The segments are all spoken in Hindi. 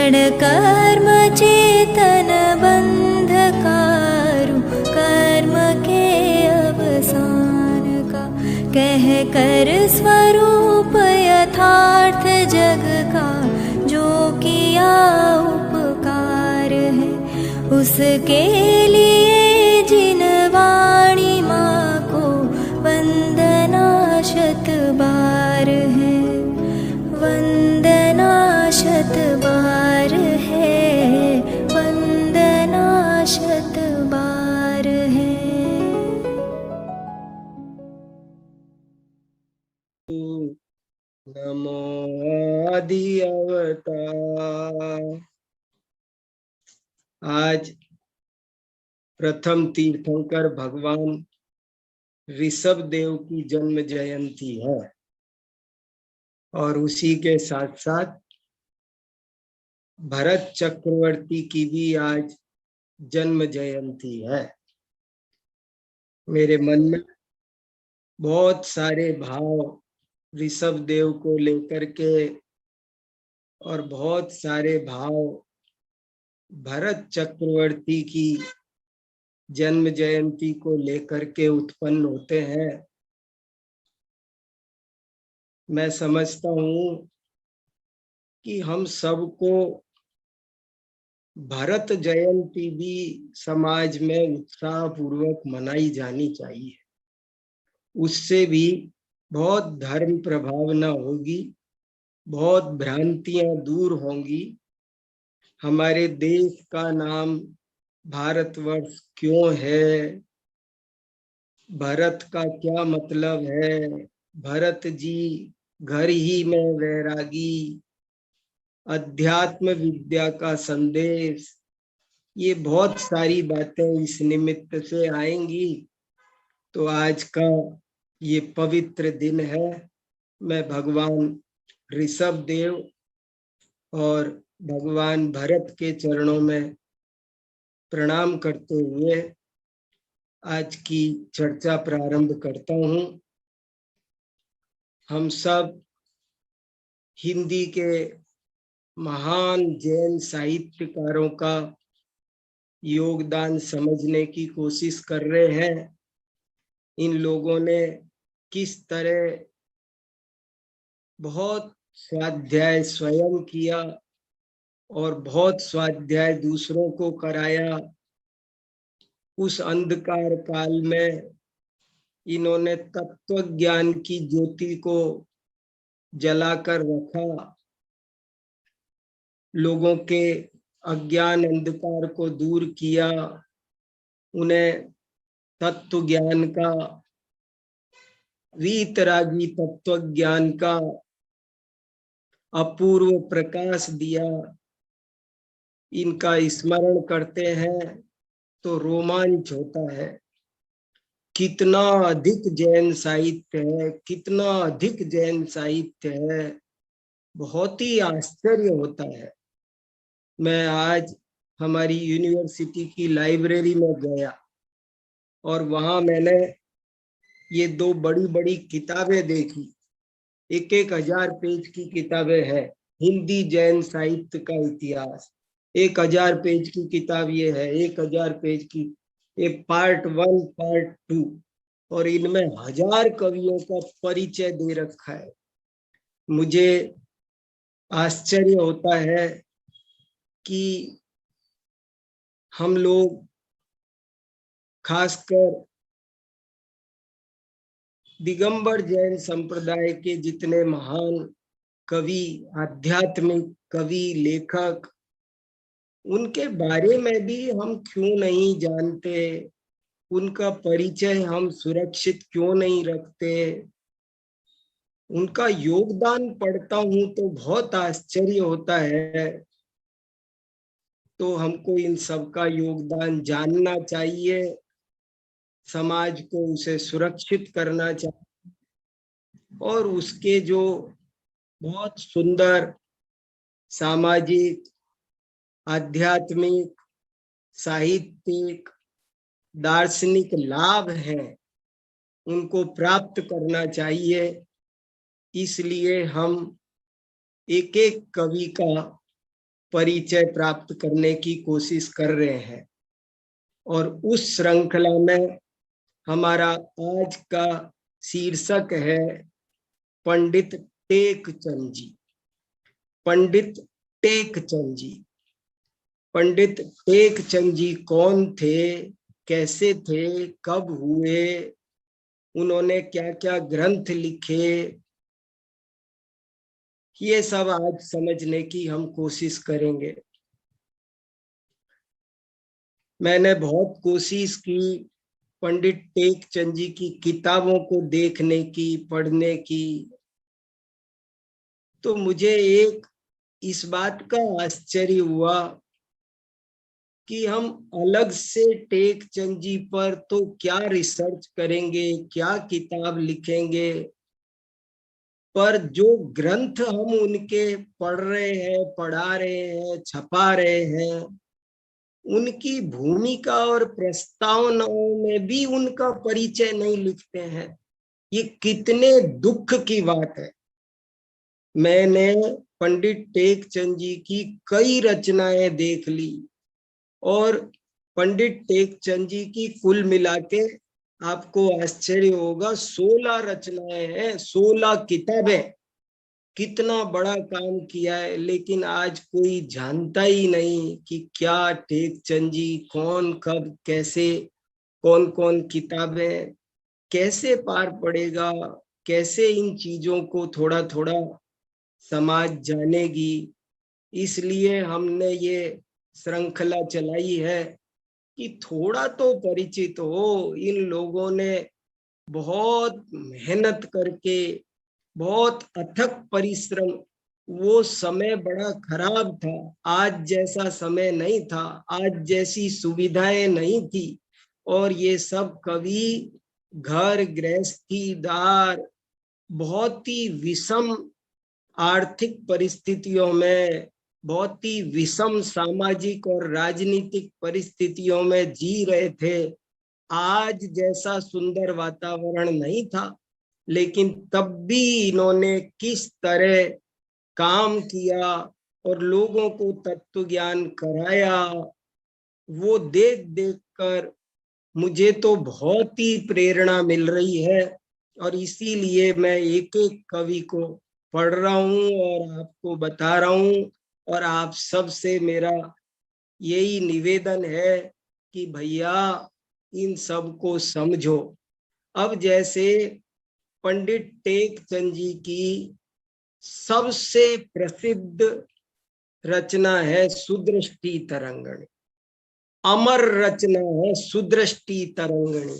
क्षण कर्म चेतन बंधकारु, कर्म के अवसान का कह कर स्वरूप यथार्थ जग का, जो किया उपकार है उसके लिए जिन वाणी माँ को वंदना शत बार है, वंदना शत बार है, वंदना शत बार है। नमो आदि अवतार। आज प्रथम तीर्थंकर भगवान ऋषभ देव की जन्म जयंती है और उसी के साथ साथ भरत चक्रवर्ती की भी आज जन्म जयंती है। मेरे मन में बहुत सारे भाव ऋषभ देव को लेकर के और बहुत सारे भाव भरत चक्रवर्ती की जन्म जयंती को लेकर के उत्पन्न होते हैं। मैं समझता हूं कि हम सबको भरत जयंती भी समाज में उत्साह पूर्वक मनाई जानी चाहिए। उससे भी बहुत धर्म प्रभावना होगी, बहुत भ्रांतियां दूर होंगी। हमारे देश का नाम भारतवर्ष क्यों है, भरत का क्या मतलब है, भरत जी घर ही में वैरागी, अध्यात्म विद्या का संदेश, ये बहुत सारी बातें इस निमित्त से आएंगी। तो आज का ये पवित्र दिन है। मैं भगवान ऋषभ देव और भगवान भरत के चरणों में प्रणाम करते हुए आज की चर्चा प्रारंभ करता हूं। हम सब हिंदी के महान जैन साहित्यकारों का योगदान समझने की कोशिश कर रहे हैं। इन लोगों ने किस तरह बहुत स्वाध्याय स्वयं किया और बहुत स्वाध्याय दूसरों को कराया। उस अंधकार काल में इन्होंने तत्व ज्ञान की ज्योति को जलाकर रखा, लोगों के अज्ञान अंधकार को दूर किया, उन्हें तत्व ज्ञान का, वीतरागी तत्व ज्ञान का अपूर्व प्रकाश दिया। इनका स्मरण करते हैं तो रोमांच होता है। कितना अधिक जैन साहित्य है, कितना अधिक जैन साहित्य है, बहुत ही आश्चर्य होता है। मैं आज हमारी यूनिवर्सिटी की लाइब्रेरी में गया और वहां मैंने ये दो बड़ी बड़ी किताबें देखी। 1,000 पेज की किताबें हैं। हिंदी जैन साहित्य का इतिहास, 1,000 पेज की किताब ये है, 1,000 पेज की। ये पार्ट 1 पार्ट 2 और इनमें 1000 कवियों का परिचय दे रखा है। मुझे आश्चर्य होता है कि हम लोग खासकर दिगंबर जैन संप्रदाय के जितने महान कवि, आध्यात्मिक कवि, लेखक, उनके बारे में भी हम क्यों नहीं जानते, उनका परिचय हम सुरक्षित क्यों नहीं रखते। उनका योगदान पढ़ता हूं तो बहुत आश्चर्य होता है। तो हमको इन सब का योगदान जानना चाहिए, समाज को उसे सुरक्षित करना चाहिए और उसके जो बहुत सुंदर सामाजिक, आध्यात्मिक, साहित्यिक, दार्शनिक लाभ हैं, उनको प्राप्त करना चाहिए। इसलिए हम एक एक कवि का परिचय प्राप्त करने की कोशिश कर रहे हैं। और उस श्रृंखला में हमारा आज का शीर्षक है पंडित टेकचंद जी। पंडित टेकचंद जी। पंडित टेकचंद जी कौन थे, कैसे थे, कब हुए, उन्होंने क्या क्या ग्रंथ लिखे, ये सब आज समझने की हम कोशिश करेंगे। मैंने बहुत कोशिश की पंडित टेकचंद जी की किताबों को देखने की, पढ़ने की, तो मुझे एक इस बात का आश्चर्य हुआ कि हम अलग से टेकचंद जी पर तो क्या रिसर्च करेंगे, क्या किताब लिखेंगे, पर जो ग्रंथ हम उनके पढ़ रहे हैं, पढ़ा रहे हैं, छपा रहे हैं, उनकी भूमिका और प्रस्तावनाओं में भी उनका परिचय नहीं लिखते हैं। ये कितने दुख की बात है। मैंने पंडित टेकचंद जी की कई रचनाएं देख ली और पंडित टेकचंद जी की कुल मिला के आपको आश्चर्य होगा 16 रचनाएं हैं, 16 किताबें। कितना बड़ा काम किया है, लेकिन आज कोई जानता ही नहीं कि क्या टेकचंद जी कौन, कब, कैसे, कौन कौन किताबें, कैसे पार पड़ेगा, कैसे इन चीजों को थोड़ा थोड़ा समाज जानेगी। इसलिए हमने ये श्रृंखला चलाई है कि थोड़ा तो परिचित हो। इन लोगों ने बहुत मेहनत करके, बहुत अथक परिश्रम, वो समय बड़ा खराब था, आज जैसा समय नहीं था, आज जैसी सुविधाएं नहीं थी, और ये सब कवि घर गृहस्थीदार बहुत ही विषम आर्थिक परिस्थितियों में, बहुत ही विषम सामाजिक और राजनीतिक परिस्थितियों में जी रहे थे। आज जैसा सुंदर वातावरण नहीं था, लेकिन तब भी इन्होंने किस तरह काम किया और लोगों को तत्व ज्ञान कराया, वो देख देख कर मुझे तो बहुत ही प्रेरणा मिल रही है। और इसीलिए मैं एक एक कवि को पढ़ रहा हूँ और आपको बता रहा हूँ। और आप सबसे मेरा यही निवेदन है कि भैया इन सब को समझो। अब जैसे पंडित टेकचंद जी की सबसे प्रसिद्ध रचना है सुदृष्टि तरंगिणी, अमर रचना है सुदृष्टि तरंगिणी।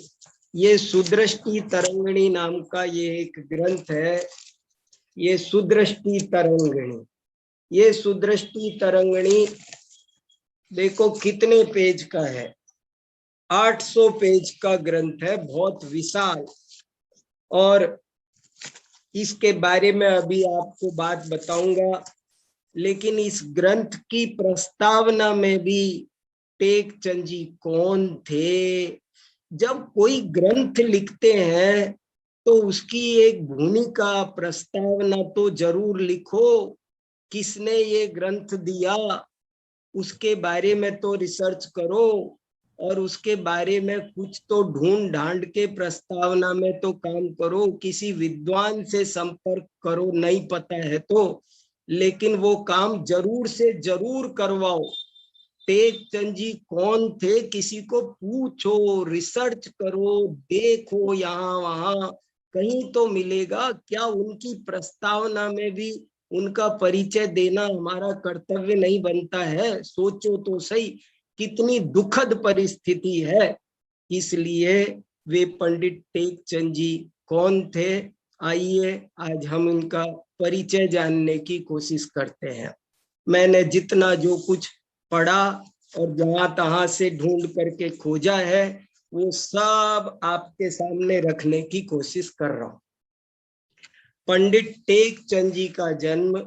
ये सुदृष्टि तरंगिणी नाम का ये एक ग्रंथ है, ये सुदृष्टि तरंगिणी। ये सुदृष्टि तरंगिणी देखो कितने पेज का है, 800 पेज का ग्रंथ है, बहुत विशाल। और इसके बारे में अभी आपको बात बताऊंगा, लेकिन इस ग्रंथ की प्रस्तावना में भी टेकचंद जी कौन थे। जब कोई ग्रंथ लिखते हैं तो उसकी एक भूमिका, प्रस्तावना तो जरूर लिखो। किसने ये ग्रंथ दिया उसके बारे में तो रिसर्च करो, और उसके बारे में कुछ तो ढूंढ ढांड के प्रस्तावना में तो काम करो। किसी विद्वान से संपर्क करो, नहीं पता है तो, लेकिन वो काम जरूर से जरूर करवाओ। टेकचंद जी कौन थे, किसी को पूछो, रिसर्च करो, देखो यहाँ वहां कहीं तो मिलेगा। क्या उनकी प्रस्तावना में भी उनका परिचय देना हमारा कर्तव्य नहीं बनता है? सोचो तो सही, कितनी दुखद परिस्थिति है। इसलिए वे पंडित टेकचंद जी कौन थे, आइए आज हम उनका परिचय जानने की कोशिश करते हैं। मैंने जितना जो कुछ पढ़ा और जहां तहां से ढूंढ करके खोजा है, वो सब आपके सामने रखने की कोशिश कर रहा हूं। पंडित टेकचंद जी का जन्म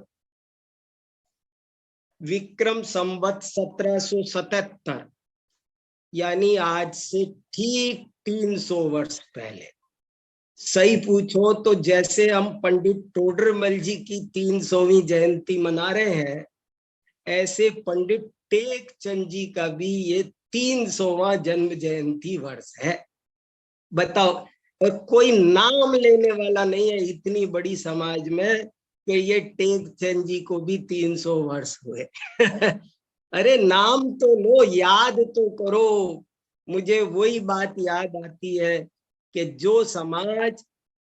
विक्रम संवत 1777, यानी आज से ठीक 300 वर्ष पहले। सही पूछो तो जैसे हम पंडित टोडरमल जी की 300वीं जयंती मना रहे हैं, ऐसे पंडित टेक चंद जी का भी ये 300वां जन्म जयंती वर्ष है। बताओ, और कोई नाम लेने वाला नहीं है इतनी बड़ी समाज में कि ये टेक चंद जी को भी 300 वर्ष हुए। अरे नाम तो लो, याद तो करो। मुझे वही बात याद आती है कि जो समाज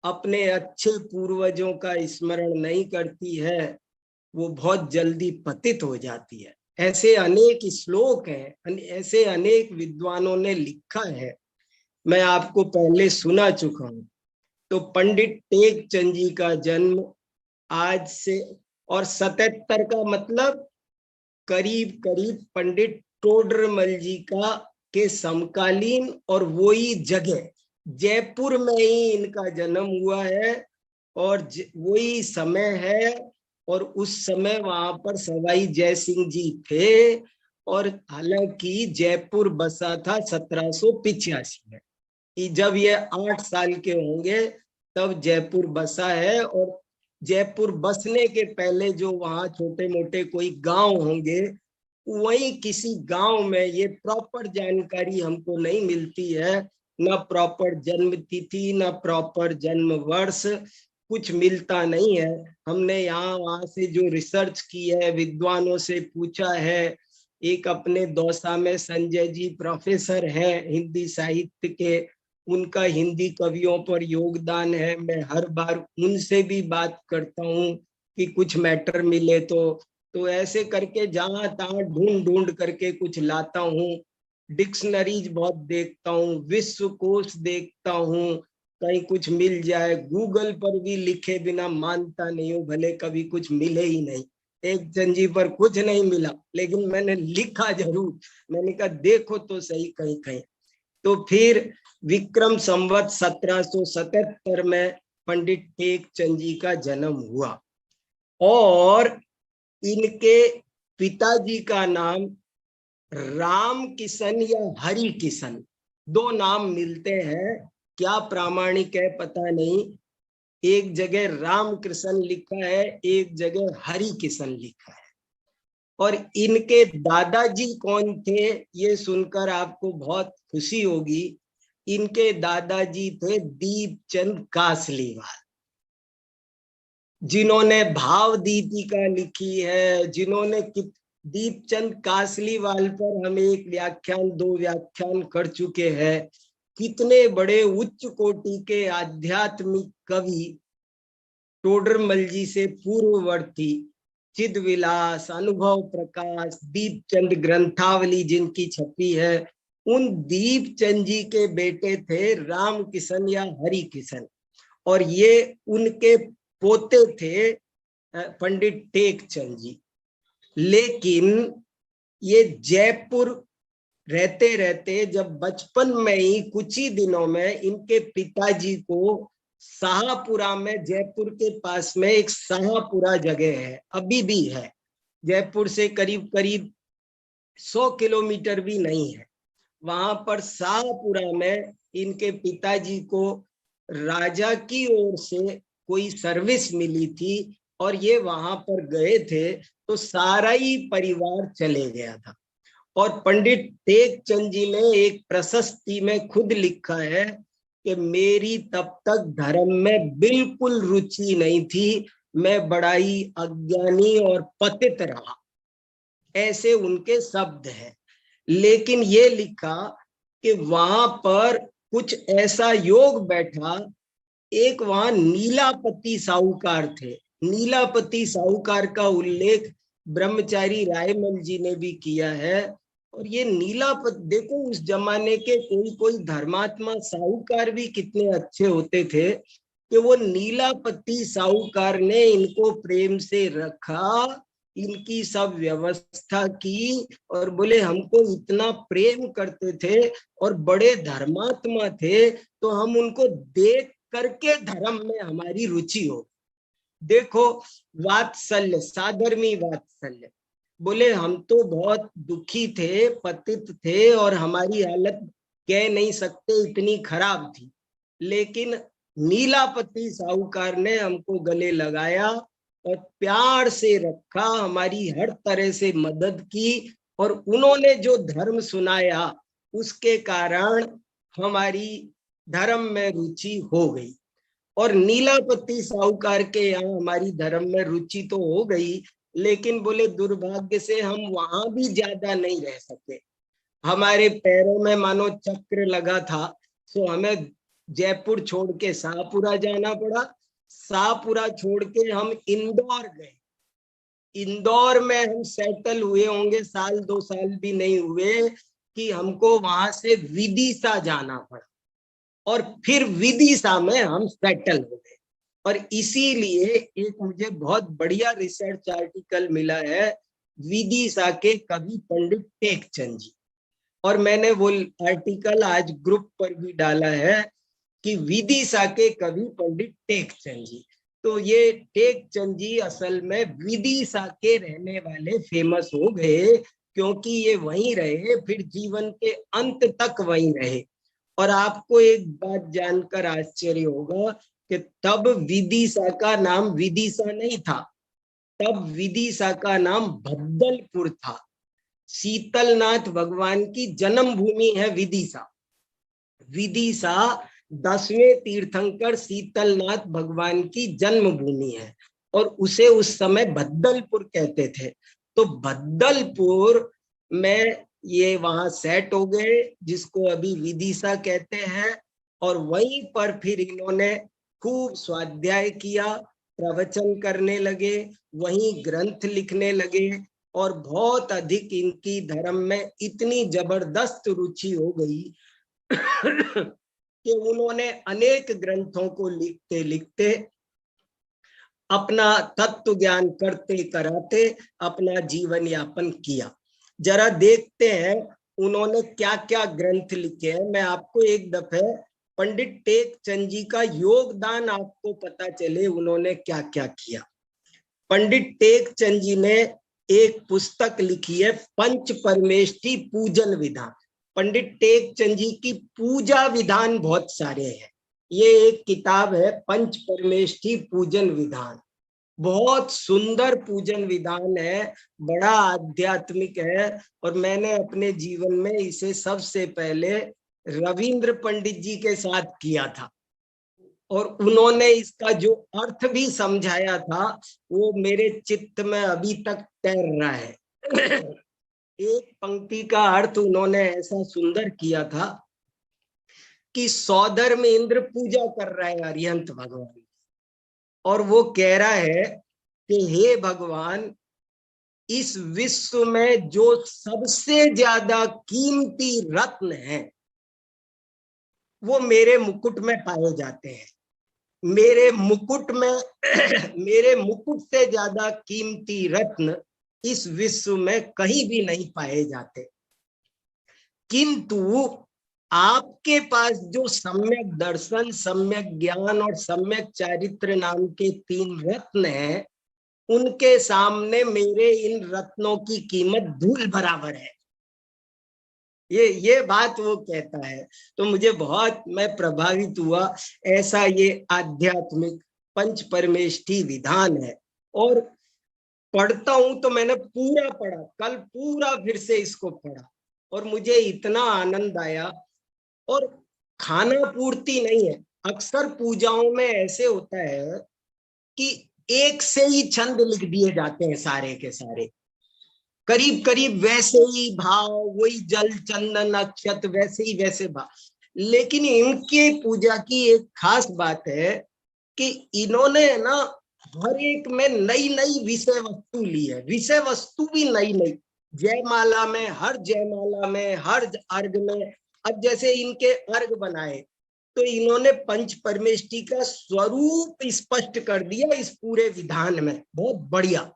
अपने अच्छे पूर्वजों का स्मरण नहीं करती है वो बहुत जल्दी पतित हो जाती है। ऐसे अनेक श्लोक हैं, ऐसे अनेक विद्वानों ने लिखा है, मैं आपको पहले सुना चुका हूं। तो पंडित टेक चंद जी का जन्म आज से, और 77 का मतलब करीब करीब पंडित टोडरमल जी का के समकालीन, और वही जगह जयपुर में ही इनका जन्म हुआ है और वही समय है। और उस समय वहां पर सवाई जय सिंह जी थे, और हालांकि जयपुर बसा था 1785 में। जब ये 8 साल के होंगे तब जयपुर बसा है। और जयपुर बसने के पहले जो वहां छोटे मोटे कोई गांव होंगे, वही किसी गांव में, ये प्रॉपर जानकारी हमको नहीं मिलती है, ना प्रॉपर जन्म तिथि ना प्रॉपर जन्म वर्ष, कुछ मिलता नहीं है। हमने यहाँ वहां से जो रिसर्च की है, विद्वानों से पूछा है, एक अपने दौसा में संजय जी प्रोफेसर है हिंदी साहित्य के, उनका हिंदी कवियों पर योगदान है, मैं हर बार उनसे भी बात करता हूँ कि कुछ मैटर मिले तो ऐसे करके जहां तहां ढूंढ ढूंढ करके कुछ लाता हूँ। डिक्शनरीज बहुत देखता हूँ, विश्वकोश देखता हूँ, कहीं कुछ मिल जाए। गूगल पर भी लिखे बिना मानता नहीं हूँ, भले कभी कुछ मिले ही नहीं। एक चंद जी पर कुछ नहीं मिला, लेकिन मैंने लिखा जरूर, मैंने कहा देखो तो सही कहीं कहीं। तो फिर विक्रम संवत 1777 में पंडित टेक चंद जी का जन्म हुआ, और इनके पिताजी का नाम राम किशन या हरि किशन, दो नाम मिलते हैं, क्या प्रामाणिक है पता नहीं। एक जगह राम कृष्ण लिखा है, एक जगह हरि किशन लिखा है। और इनके दादाजी कौन थे ये सुनकर आपको बहुत खुशी होगी। इनके दादाजी थे दीपचंद कासलीवाल, जिन्होंने भाव दीपिका लिखी है, जिन्होंने दीपचंद कासलीवाल पर हम एक व्याख्यान 2 व्याख्यान कर चुके हैं। कितने बड़े उच्च कोटि के आध्यात्मिक कवि, टोडरमल जी से पूर्ववर्ती चिद विलास, अनुभव प्रकाश, दीपचंद ग्रंथावली जिनकी छपी है, उन दीपचंद जी के बेटे थे राम किशन या हरि किशन, और ये उनके पोते थे पंडित टेक चंद जी। लेकिन ये जयपुर रहते रहते जब बचपन में ही कुछ ही दिनों में इनके पिताजी को शाहपुरा में, जयपुर के पास में एक शाहपुरा जगह है, अभी भी है, जयपुर से करीब करीब 100 किलोमीटर भी नहीं है, वहां पर शाहपुरा में इनके पिताजी को राजा की ओर से कोई सर्विस मिली थी, और ये वहां पर गए थे तो सारा ही परिवार चले गया था। और पंडित टेक चंद जी ने एक प्रशस्ति में खुद लिखा है कि मेरी तब तक धर्म में बिल्कुल रुचि नहीं थी, मैं बड़ा ही अज्ञानी और पतित रहा, ऐसे उनके शब्द हैं। लेकिन ये लिखा कि वहां पर कुछ ऐसा योग बैठा, एक वहां नीलापति साहूकार थे, नीलापति साहूकार का उल्लेख ब्रह्मचारी रायमल जी ने भी किया है। और ये नीलापति देखो, उस जमाने के कोई कोई धर्मात्मा साहूकार भी कितने अच्छे होते थे कि वो नीलापति साहूकार ने इनको प्रेम से रखा, इनकी सब व्यवस्था की, और बोले हमको इतना प्रेम करते थे और बड़े धर्मात्मा थे, तो हम उनको देख करके धर्म में हमारी रुचि हो। देखो वात्सल्य, साधर्मी वात्सल्य, बोले हम तो बहुत दुखी थे, पतित थे, और हमारी हालत कह नहीं सकते इतनी खराब थी, लेकिन नीलापति साहूकार ने हमको गले लगाया और प्यार से रखा, हमारी हर तरह से मदद की, और उन्होंने जो धर्म सुनाया उसके कारण हमारी धर्म में रुचि हो गई। और नीलापति साहूकार के यहाँ हमारी धर्म में रुचि तो हो गई, लेकिन बोले दुर्भाग्य से हम वहां भी ज्यादा नहीं रह सके। हमारे पैरों में मानो चक्र लगा था, तो हमें जयपुर छोड़ के शाहपुरा जाना पड़ा। शाहपुरा छोड़ के हम इंदौर गए। इंदौर में हम सेटल हुए होंगे, साल 2 साल भी नहीं हुए कि हमको वहां से विदिशा जाना पड़ा, और फिर विदिशा में हम सेटल हो गए। और इसीलिए एक मुझे बहुत बढ़िया रिसर्च आर्टिकल मिला है विदिशा के कवि पंडित टेकचंद जी, और मैंने वो आर्टिकल आज ग्रुप पर भी डाला है कि विदिशा के कवि पंडित टेकचंद जी। तो ये टेकचंद जी असल में विदिशा के रहने वाले फेमस हो गए, क्योंकि ये वहीं रहे, फिर जीवन के अंत तक वहीं रहे। और आपको एक बात जानकर आश्चर्य होगा कि तब विदिशा का नाम विदिशा नहीं था, तब विदिशा का नाम भद्दलपुर था। शीतलनाथ भगवान की जन्मभूमि है विदिशा। विदिशा 10वें तीर्थंकर शीतलनाथ भगवान की जन्मभूमि है, और उसे उस समय भद्दलपुर कहते थे। तो भद्दलपुर में ये वहां सेट हो गए, जिसको अभी विदिशा कहते हैं। और वहीं पर फिर इन्होंने खूब स्वाध्याय किया, प्रवचन करने लगे, वहीं ग्रंथ लिखने लगे, और बहुत अधिक इनकी धर्म में इतनी जबरदस्त रुचि हो गई कि उन्होंने अनेक ग्रंथों को लिखते लिखते अपना तत्व ज्ञान करते कराते अपना जीवन यापन किया। जरा देखते हैं उन्होंने क्या क्या ग्रंथ लिखे हैं। मैं आपको एक दफे पंडित टेकचंद जी का योगदान आपको पता चले उन्होंने क्या क्या किया। पंडित टेकचंद जी ने एक पुस्तक लिखी है पंच परमेष्ठी पूजन विधान। पंडित टेकचंद जी की पूजा विधान बहुत सारे हैं। ये एक किताब है पंच परमेष्ठी पूजन विधान, बहुत सुंदर पूजन विधान है, बड़ा आध्यात्मिक है। और मैंने अपने जीवन में इसे सबसे पहले रविंद्र पंडित जी के साथ किया था, और उन्होंने इसका जो अर्थ भी समझाया था वो मेरे चित्त में अभी तक तैर रहा है। एक पंक्ति का अर्थ उन्होंने ऐसा सुंदर किया था कि सौदर में इंद्र पूजा कर रहा है अरिहंत भगवान, और वो कह रहा है कि हे भगवान, इस विश्व में जो सबसे ज्यादा कीमती रत्न है वो मेरे मुकुट में पाए जाते हैं। मेरे मुकुट में मेरे मुकुट से ज्यादा कीमती रत्न इस विश्व में कहीं भी नहीं पाए जाते। किंतु आपके पास जो सम्यक दर्शन, सम्यक ज्ञान और सम्यक चारित्र नाम के 3 रत्न हैं, उनके सामने मेरे इन रत्नों की कीमत धूल बराबर है। ये बात वो कहता है। तो मुझे बहुत, मैं प्रभावित हुआ। ऐसा ये आध्यात्मिक पंच परमेष्ठी विधान है। और पढ़ता हूं तो मैंने पूरा पढ़ा, कल पूरा फिर से इसको पढ़ा, और मुझे इतना आनंद आया। और खाना पूर्ति नहीं है, अक्सर पूजाओं में ऐसे होता है कि एक से ही छंद लिख दिए जाते हैं, सारे के सारे करीब करीब वैसे ही भाव, वही जल चंदन अक्षत वैसे ही वैसे भाव। लेकिन इनके पूजा की एक खास बात है कि इन्होंने ना हर एक में नई नई विषय वस्तु ली है, विषय वस्तु भी नई नई। जयमाला में, हर जयमाला में, हर अर्घ में, अब जैसे इनके अर्घ बनाए तो इन्होंने पंच परमेष्ठी का स्वरूप स्पष्ट कर दिया इस पूरे विधान में, बहुत बढ़िया।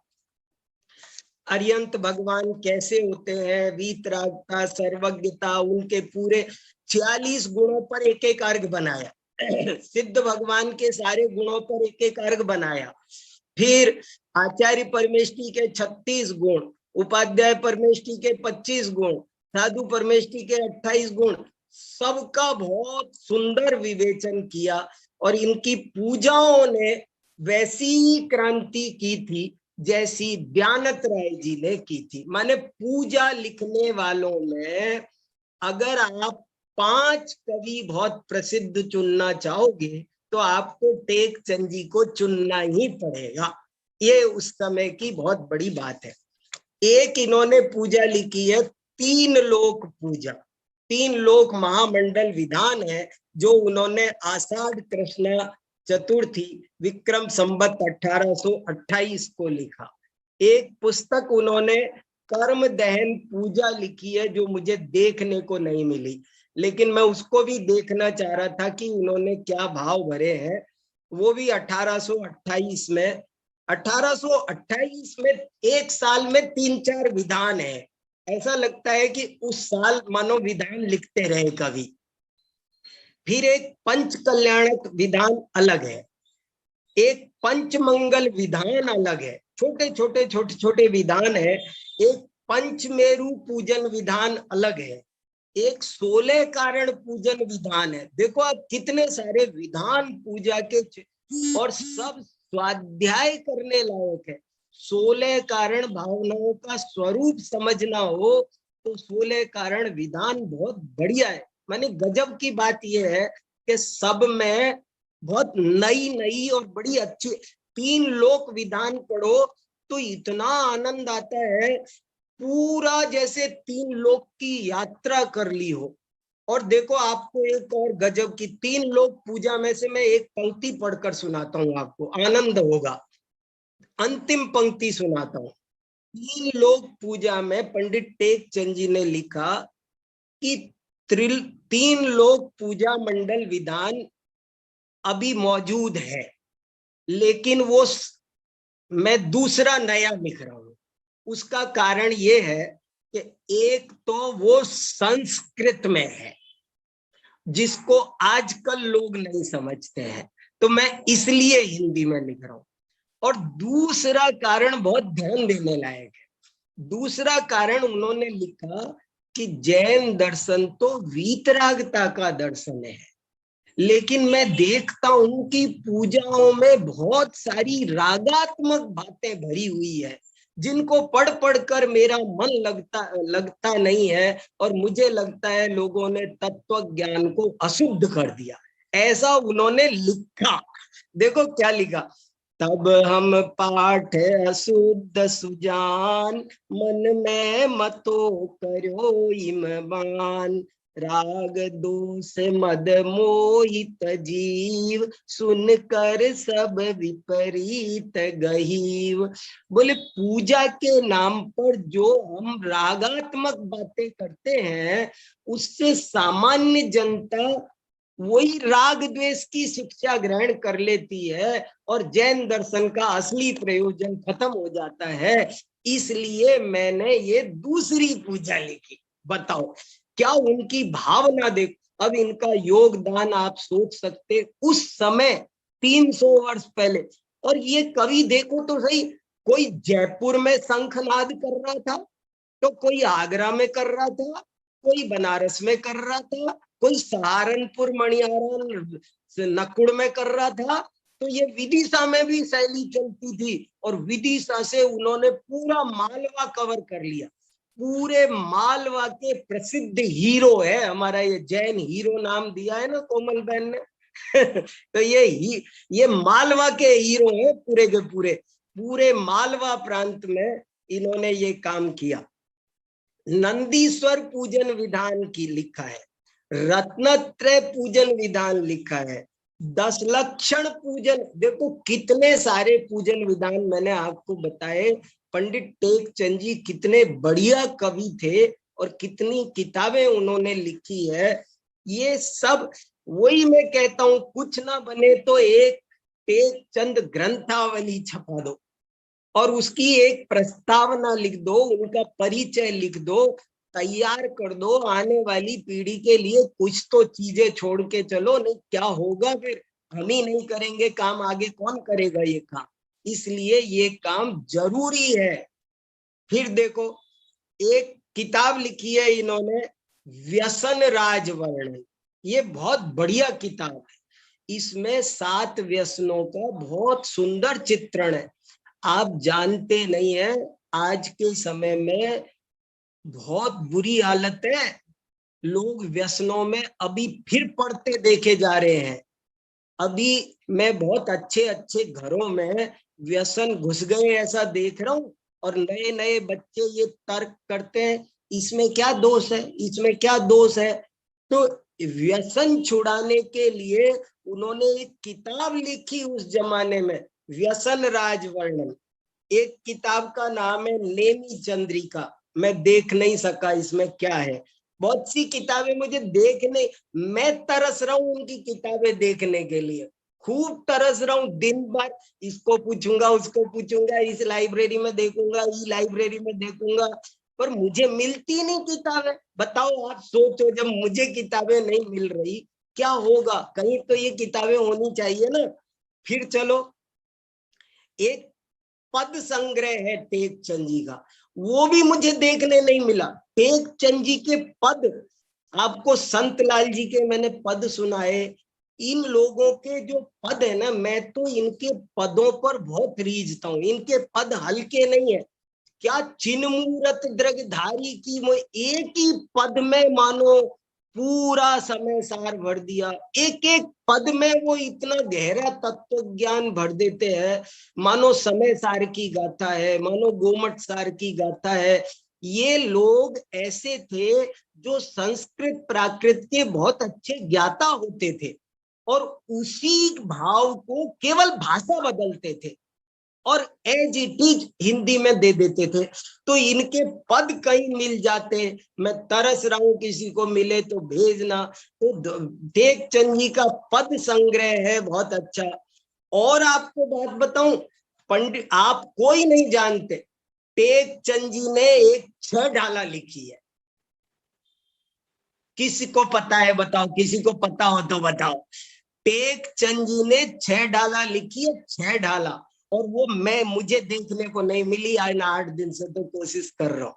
अरिहंत भगवान कैसे होते हैं, वीतरागता, सर्वज्ञता, उनके पूरे 46 गुणों पर एक एक अर्घ बनाया। सिद्ध भगवान के सारे गुणों पर एक एक अर्घ बनाया। फिर आचार्य परमेष्ठी के 36 गुण, उपाध्याय परमेष्ठी के 25 गुण, साधु परमेष्ठी के 28 गुण, सबका बहुत सुंदर विवेचन किया। और इनकी पूजाओं ने वैसी क्रांति की थी जैसी दयानत राय जी ने की थी। माने पूजा लिखने वालों में अगर आप 5 कवि बहुत प्रसिद्ध चुनना चाहोगे तो आपको टेक चंद जी को चुनना ही पड़ेगा। ये उस समय की बहुत बड़ी बात है। एक इन्होंने पूजा लिखी है 3 लोक पूजा, 3 लोक महामंडल विधान है जो उन्होंने आषाढ़ कृष्ण चतुर्थी विक्रम संवत 1828 को लिखा। एक पुस्तक उन्होंने कर्म दहन पूजा लिखी है जो मुझे देखने को नहीं मिली, लेकिन मैं उसको भी देखना चाह रहा था कि उन्होंने क्या भाव भरे हैं। वो भी 1828 में 1828 में एक साल में 3-4 विधान है। ऐसा लगता है कि उस साल मानो विधान लिखते रहे कवि। फिर एक पंच कल्याणक विधान अलग है, एक पंचमंगल विधान अलग है, छोटे छोटे विधान है। एक पंचमेरु पूजन विधान अलग है, एक 16 कारण पूजन विधान है। देखो आप कितने सारे विधान पूजा के, और सब स्वाध्याय करने लायक है। 16 कारण भावनाओं का स्वरूप समझना हो तो 16 कारण विधान बहुत बढ़िया है। माने गजब की बात यह है कि सब में बहुत नई नई और बड़ी अच्छी 3 लोक विधान पढ़ो तो इतना आनंद आता है, पूरा जैसे 3 लोक की यात्रा कर ली हो। और देखो आपको एक और गजब की 3 लोक पूजा में से मैं एक पंक्ति पढ़कर सुनाता हूँ, आपको आनंद होगा। अंतिम पंक्ति सुनाता हूँ। 3 लोक पूजा में पंडित टेक चंद जी ने लिखा कि 3 लोक पूजा मंडल विधान अभी मौजूद है, लेकिन वो मैं दूसरा नया लिख रहा हूं। उसका कारण ये है कि एक तो वो संस्कृत में है जिसको आजकल लोग नहीं समझते हैं, तो मैं इसलिए हिंदी में लिख रहा हूं। और दूसरा कारण बहुत ध्यान देने लायक है। दूसरा कारण उन्होंने लिखा कि जैन दर्शन तो वीतरागता का दर्शन है, लेकिन मैं देखता हूं कि पूजाओं में बहुत सारी रागात्मक बातें भरी हुई है जिनको पढ़ कर मेरा मन लगता नहीं है, और मुझे लगता है लोगों ने तत्व ज्ञान को अशुद्ध कर दिया। ऐसा उन्होंने लिखा। देखो क्या लिखा, तब हम पाठ अशुद्ध सुजान, मन में मतो करो इमबान, राग दोष मद मोहित जीव, सुनकर सब विपरीत गहीव। बोले पूजा के नाम पर जो हम रागात्मक बातें करते हैं उससे सामान्य जनता वही राग द्वेष की शिक्षा ग्रहण कर लेती है और जैन दर्शन का असली प्रयोजन खत्म हो जाता है। इसलिए मैंने ये दूसरी पूजा लिखी। बताओ क्या उनकी भावना, देखो अब इनका योगदान आप सोच सकते उस समय 300 वर्ष पहले। और ये कवि देखो तो सही, कोई जयपुर में शंखनाद कर रहा था तो कोई आगरा में कर रहा था, कोई बनारस में कर रहा था, कोई सहारनपुर मणियारा नकुड़ में कर रहा था, तो ये विदिशा में भी शैली चलती थी और विदिशा से उन्होंने पूरा मालवा कवर कर लिया। पूरे मालवा के प्रसिद्ध हीरो है हमारा, ये जैन हीरो नाम दिया है ना कोमल बहन ने तो ये मालवा के हीरो है पूरे के पूरे मालवा प्रांत में इन्होंने ये काम किया। नंदीश्वर पूजन विधान की लिखा है, रत्नत्रय पूजन विधान लिखा है, 10 लक्षण पूजन, देखो कितने सारे पूजन विधान मैंने आपको बताए। पंडित टेक चंद जी कितने बढ़िया कवि थे और कितनी किताबें उन्होंने लिखी है। ये सब वही मैं कहता हूं, कुछ ना बने तो एक टेक चंद ग्रंथावली छपा दो और उसकी एक प्रस्तावना लिख दो, उनका परिचय लिख दो, तैयार कर दो। आने वाली पीढ़ी के लिए कुछ तो चीजें छोड़ के चलो, नहीं क्या होगा फिर हम ही नहीं करेंगे काम, आगे कौन करेगा ये काम। इसलिए ये काम जरूरी है। फिर देखो एक किताब लिखी है इन्होंने व्यसन राज वर्णन, ये बहुत बढ़िया किताब है। इसमें 7 व्यसनों का बहुत सुंदर चित्रण है। आप जानते नहीं है, आज के समय में बहुत बुरी हालत है, लोग व्यसनों में अभी फिर पड़ते देखे जा रहे हैं। अभी मैं बहुत अच्छे अच्छे घरों में व्यसन घुस गए ऐसा देख रहा हूँ, और नए नए बच्चे ये तर्क करते हैं इसमें क्या दोष है, इसमें क्या दोष है। तो व्यसन छुड़ाने के लिए उन्होंने एक किताब लिखी उस जमाने में, व्यसन राजवर्णन। एक किताब का नाम है नेमी चंद्रिका। मैं देख नहीं सका इसमें क्या है, बहुत सी किताबें मुझे देखने, मैं तरस रहा हूँ उनकी किताबें देखने के लिए, खूब तरस रहा हूँ। दिन भर इसको पूछूंगा, उसको पूछूंगा, इस लाइब्रेरी में देखूंगा, ई लाइब्रेरी में देखूंगा, पर मुझे मिलती नहीं किताबें। बताओ, आप सोचो, जब मुझे किताबें नहीं मिल रही क्या होगा, कहीं तो ये किताबें होनी चाहिए ना। फिर चलो, एक पद संग्रह है टेकचंद जी का, वो भी मुझे देखने नहीं मिला। टेकचंद जी के पद, आपको संत लाल जी के मैंने पद सुनाए, इन लोगों के जो पद है ना, मैं तो इनके पदों पर बहुत रीझता हूँ। इनके पद हल्के नहीं है। क्या चिन्मूरत द्रगधारी की, वो एक ही पद में मानो पूरा समय सार भर दिया। एक एक पद में वो इतना गहरा तत्व ज्ञान भर देते हैं, मानो समय सार की गाथा है, मानो गोमट सार की गाथा है। ये लोग ऐसे थे जो संस्कृत प्राकृत के बहुत अच्छे ज्ञाता होते थे, और उसी भाव को केवल भाषा बदलते थे और एज इट इज हिंदी में दे देते थे। तो इनके पद कहीं मिल जाते, मैं तरस रहा हूं, किसी को मिले तो भेजना। तो टेकचंद जी का पद संग्रह है बहुत अच्छा। और आपको बात बताऊं, पंडित आप कोई नहीं जानते, टेकचंद जी ने एक 6 ढाला लिखी है। किसी को पता है बताओ, किसी को पता हो तो बताओ। टेकचंद जी ने 6 ढाला लिखी है, 6 ढाला। और वो मुझे देखने को नहीं मिली, आज 8 दिन से तो कोशिश कर रहा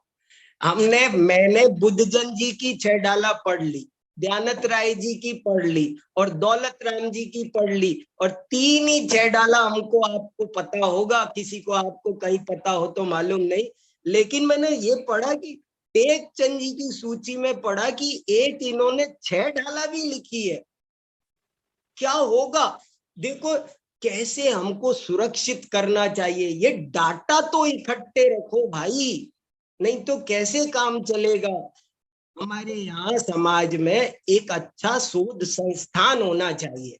हूँ। मैंने बुद्धजन जी की 6 ढाला पढ़ ली, दयानंद राय जी की पढ़ ली, और दौलत राम जी की पढ़ ली, और 3 ही 6 डाला हमको, आपको पता होगा, किसी को आपको कहीं पता हो तो मालूम नहीं। लेकिन मैंने ये पढ़ा कि टेकचंद जी की सूची में पढ़ा कि एक इन्होंने 6 डाला भी लिखी है। क्या होगा, देखो कैसे हमको सुरक्षित करना चाहिए। ये डाटा तो इकट्ठे रखो भाई, नहीं तो कैसे काम चलेगा। हमारे यहाँ समाज में एक अच्छा शोध संस्थान होना चाहिए।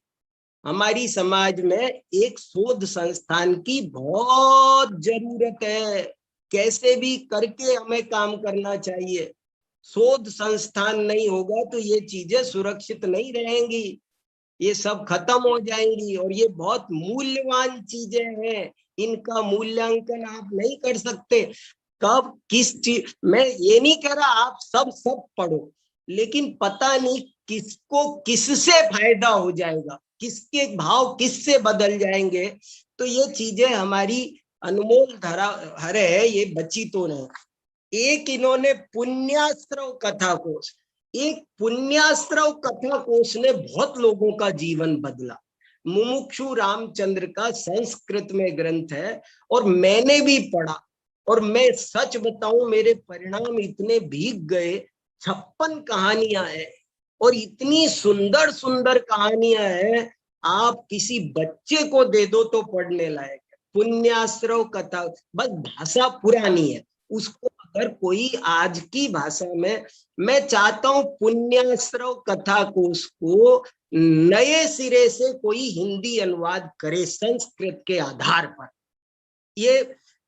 हमारी समाज में एक शोध संस्थान की बहुत जरूरत है। कैसे भी करके हमें काम करना चाहिए। शोध संस्थान नहीं होगा तो ये चीजें सुरक्षित नहीं रहेंगी, ये सब खत्म हो जाएंगी। और ये बहुत मूल्यवान चीजें हैं, इनका मूल्यांकन आप नहीं कर सकते। कब किस चीज, मैं ये नहीं कह रहा आप सब पढ़ो, लेकिन पता नहीं किसको किससे फायदा हो जाएगा, किसके भाव किससे बदल जाएंगे। तो ये चीजें हमारी अनमोल धरोहर है, ये बची तो नहीं। एक इन्होंने पुण्याश्रव कथा कोश, एक पुण्याश्रव कथा कोश ने बहुत लोगों का जीवन बदला। मुमुक्षु रामचंद्र का संस्कृत में ग्रंथ है, और मैंने भी पढ़ा, और मैं सच बताऊं मेरे परिणाम इतने भीग गए। 56 कहानियां हैं, और इतनी सुंदर सुंदर कहानियां हैं, आप किसी बच्चे को दे दो तो पढ़ने लायक है। पुण्याश्रव कथा, बस भाषा पुरानी है, उसको अगर कोई आज की भाषा में, मैं चाहता हूं पुण्याश्रव कथा कोश को नए सिरे से कोई हिंदी अनुवाद करे संस्कृत के आधार पर। ये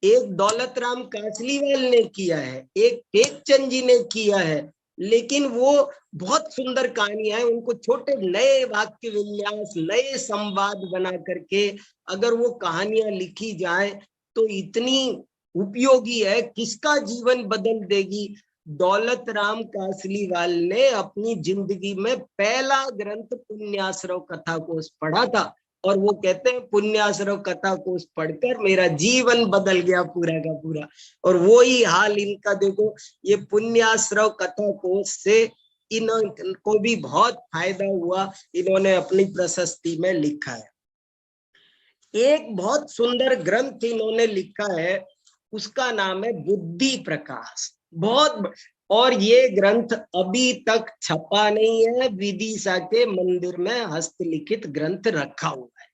एक दौलत राम कासलीवाल ने किया है, एक टेकचंद जी ने किया है, लेकिन वो बहुत सुंदर कहानियां हैं। उनको छोटे नए वाक्य विन्यास, नए संवाद बना करके अगर वो कहानियां लिखी जाए तो इतनी उपयोगी है, किसका जीवन बदल देगी। दौलत राम कासलीवाल ने अपनी जिंदगी में पहला ग्रंथ पुण्याश्रव कथा कोश पढ़ा था, और वो कहते हैं पुण्याश्रव कथा कोश पढ़कर मेरा जीवन बदल गया पूरा का पूरा। और वो ही हाल इनका देखो, ये पुण्याश्रव कथा कोश से इनको भी बहुत फायदा हुआ, इन्होंने अपनी प्रशस्ति में लिखा है। एक बहुत सुंदर ग्रंथ इन्होंने लिखा है, उसका नाम है बुद्धि प्रकाश। बहुत, और ये ग्रंथ अभी तक छपा नहीं है, विदिशा के मंदिर में हस्तलिखित ग्रंथ रखा हुआ है।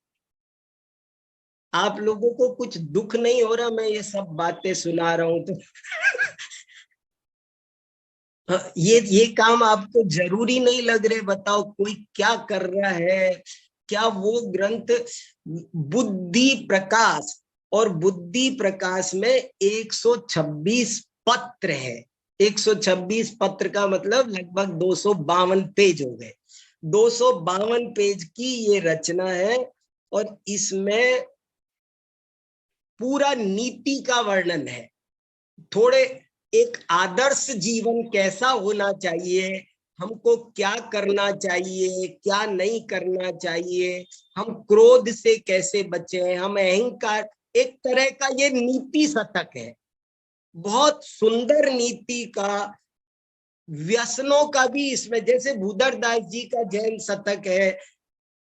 आप लोगों को कुछ दुख नहीं हो रहा मैं ये सब बातें सुना रहा हूं तो? ये काम आपको जरूरी नहीं लग रहे? बताओ कोई क्या कर रहा है? क्या वो ग्रंथ बुद्धि प्रकाश, और बुद्धि प्रकाश में 126 पत्र है। 126 पत्र का मतलब लगभग 252 पेज हो गए। 252 पेज की ये रचना है, और इसमें पूरा नीति का वर्णन है। थोड़े एक आदर्श जीवन कैसा होना चाहिए, हमको क्या करना चाहिए, क्या नहीं करना चाहिए, हम क्रोध से कैसे बचे, हम अहंकार, एक तरह का ये नीति शतक है। बहुत सुंदर नीति का, व्यसनों का भी इसमें, जैसे भूधरदास जी का जैन शतक है,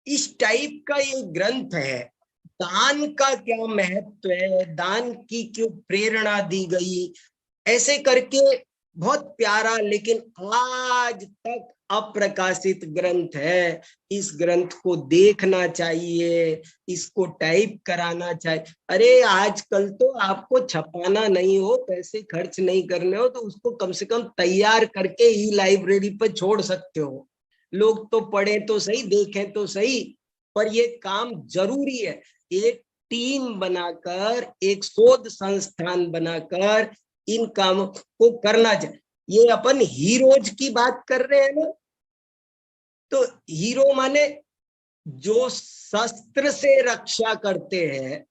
इस टाइप का ये ग्रंथ है। दान का क्या महत्व है, दान की क्यों प्रेरणा दी गई, ऐसे करके बहुत प्यारा, लेकिन आज तक अप्रकाशित ग्रंथ है। इस ग्रंथ को देखना चाहिए, इसको टाइप कराना चाहिए। अरे आजकल तो आपको छपाना नहीं हो, पैसे खर्च नहीं करने हो, तो उसको कम से कम तैयार करके ही लाइब्रेरी पर छोड़ सकते हो। लोग तो पढ़े तो सही, देखें तो सही, पर ये काम जरूरी है। एक टीम बनाकर, एक शोध संस्थान बनाकर इन कामों को करना चाहिए। ये अपन हीरोज की बात कर रहे हैं ना, तो हीरो माने जो शस्त्र से रक्षा करते हैं,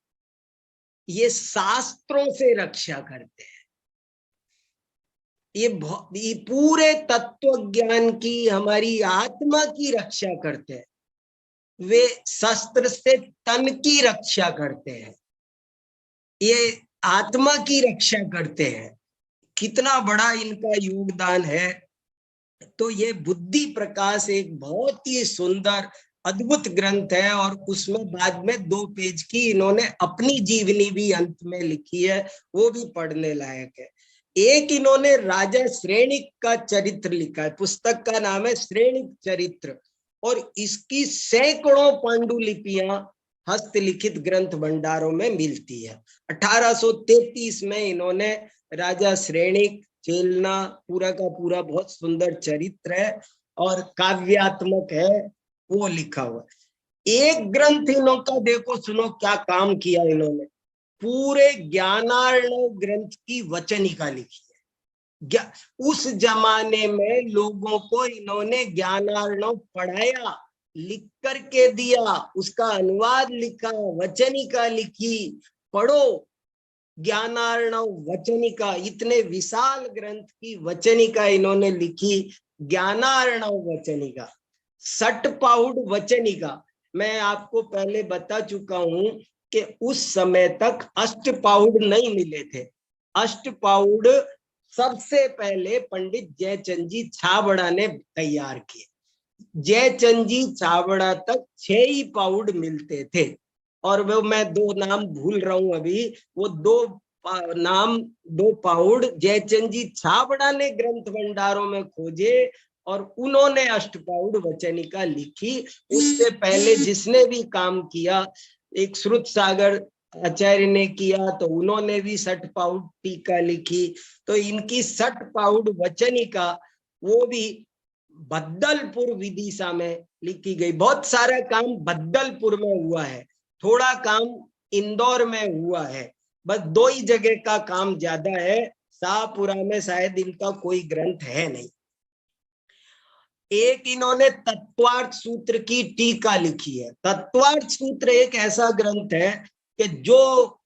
ये शास्त्रों से रक्षा करते हैं। ये पूरे तत्व ज्ञान की, हमारी आत्मा की रक्षा करते हैं। वे शस्त्र से तन की रक्षा करते हैं, ये आत्मा की रक्षा करते हैं। कितना बड़ा इनका योगदान है। तो ये बुद्धि प्रकाश एक बहुत ही सुंदर अद्भुत ग्रंथ है, और उसमें बाद में 2 पेज की इन्होंने अपनी जीवनी भी अंत में लिखी है, वो भी पढ़ने लायक है। एक इन्होंने राजा श्रेणिक का चरित्र लिखा है, पुस्तक का नाम है श्रेणिक चरित्र, और इसकी सैकड़ों पांडुलिपियां हस्तलिखित ग्रंथ भंडारों में मिलती है। 1833 में इन्होंने राजा श्रेणिक चेलना पूरा का पूरा बहुत सुंदर चरित्र है और काव्यात्मक है, वो लिखा हुआ। एक ग्रंथ इनका देखो, सुनो क्या काम किया इन्होंने। पूरे ज्ञानार्णव ग्रंथ की वचनिका लिखी है। उस जमाने में लोगों को इन्होंने ज्ञानार्णव पढ़ाया, लिख करके दिया, उसका अनुवाद लिखा, वचनिका लिखी। पढ़ो ज्ञानार्णव वचनिका, इतने विशाल ग्रंथ की वचनिका इन्होंने लिखी, ज्ञानार्णव वचनिका। सटपाउड वचनिका, मैं आपको पहले बता चुका हूं कि उस समय तक अष्टपाउड नहीं मिले थे। अष्टपाउड सबसे पहले पंडित जयचंद जी छाबड़ा ने तैयार किए। जयचंद जी छाबड़ा तक 6 ही पाउड मिलते थे, और वो मैं 2 नाम भूल रहा हूं अभी, वो 2 पाउड जयचंद जी छाबड़ा ने ग्रंथ भंडारों में खोजे, और उन्होंने अष्टपाउड वचनिका लिखी। उससे पहले जिसने भी काम किया, एक श्रुत सागर आचार्य ने किया, तो उन्होंने भी सटपाउड टीका लिखी। तो इनकी सटपाउड वचनिका वो भी बद्दलपुर विदिशा में लिखी गई। बहुत सारा काम बद्दलपुर में हुआ है, थोड़ा काम इंदौर में हुआ है, बस 2 ही जगह का काम ज्यादा है। शाहपुरा में शायद इनका कोई ग्रंथ है नहीं। एक इन्होंने तत्वार्थ सूत्र की टीका लिखी है। तत्वार्थ सूत्र एक ऐसा ग्रंथ है कि जो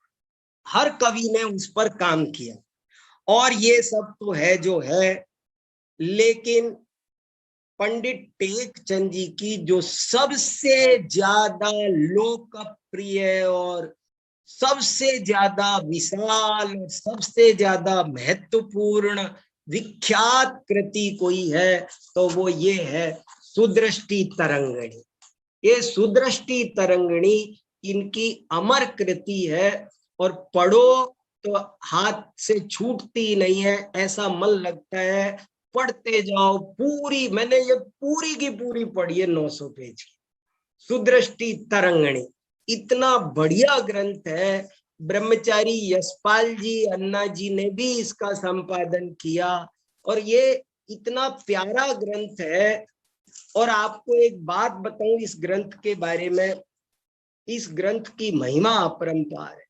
हर कवि ने उस पर काम किया, और ये सब तो है जो है, लेकिन पंडित टेकचंद जी की जो सबसे ज्यादा लोकप्रिय और सबसे ज्यादा विशाल, सबसे ज्यादा महत्वपूर्ण विख्यात कृति कोई है तो वो ये है सुदृष्टि तरंगिणी। ये सुदृष्टि तरंगिणी इनकी अमर कृति है और पढ़ो तो हाथ से छूटती नहीं है, ऐसा मन लगता है, पढ़ते जाओ पूरी। मैंने ये पूरी की पूरी पढ़ी है 900 पेज की सुदृष्टि तरंगिणी। इतना बढ़िया ग्रंथ है। ब्रह्मचारी यशपाल जी अन्ना जी ने भी इसका संपादन किया और ये इतना प्यारा ग्रंथ है। और आपको एक बात बताऊं इस ग्रंथ के बारे में, इस ग्रंथ की महिमा अपरंपार है।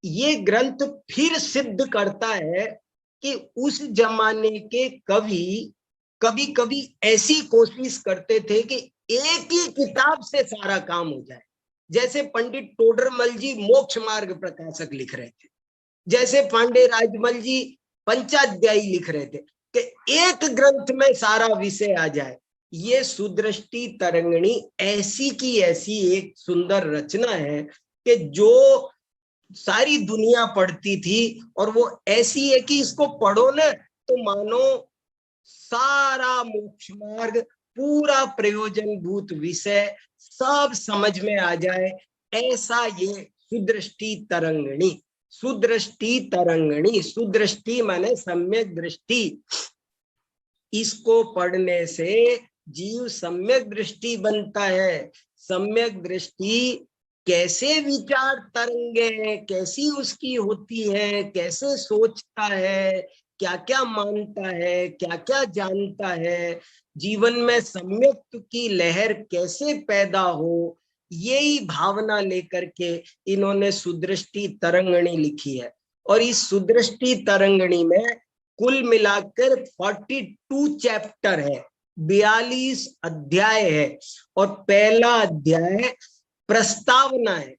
ये ग्रंथ फिर सिद्ध करता है कि उस जमाने के कवि कभी कभी ऐसी कोशिश करते थे कि एक ही किताब से सारा काम हो जाए। जैसे पंडित टोडरमल जी मोक्ष मार्ग प्रकाशक लिख रहे थे, जैसे पांडे राजमल जी पंचाध्यायी लिख रहे थे कि एक ग्रंथ में सारा विषय आ जाए। ये सुदृष्टि तरंगिणी ऐसी की ऐसी एक सुंदर रचना है कि जो सारी दुनिया पढ़ती थी और वो ऐसी है कि इसको पढ़ो ना तो मानो सारा मोक्ष मार्ग, पूरा प्रयोजनभूत विषय सब समझ में आ जाए। ऐसा ये सुदृष्टि तरंगिणी। सुदृष्टि तरंगिणी, सुदृष्टि माने सम्यक दृष्टि। इसको पढ़ने से जीव सम्यक दृष्टि बनता है। सम्यक दृष्टि कैसे विचार तरंगे कैसी उसकी होती है, कैसे सोचता है, क्या क्या मानता है, क्या क्या जानता है, जीवन में सम्यक की लहर कैसे पैदा हो, यही भावना लेकर के इन्होंने सुदृष्टि तरंगिणी लिखी है। और इस सुदृष्टि तरंगिणी में कुल मिलाकर 42 चैप्टर है, 42 अध्याय है। और पहला अध्याय प्रस्तावना है।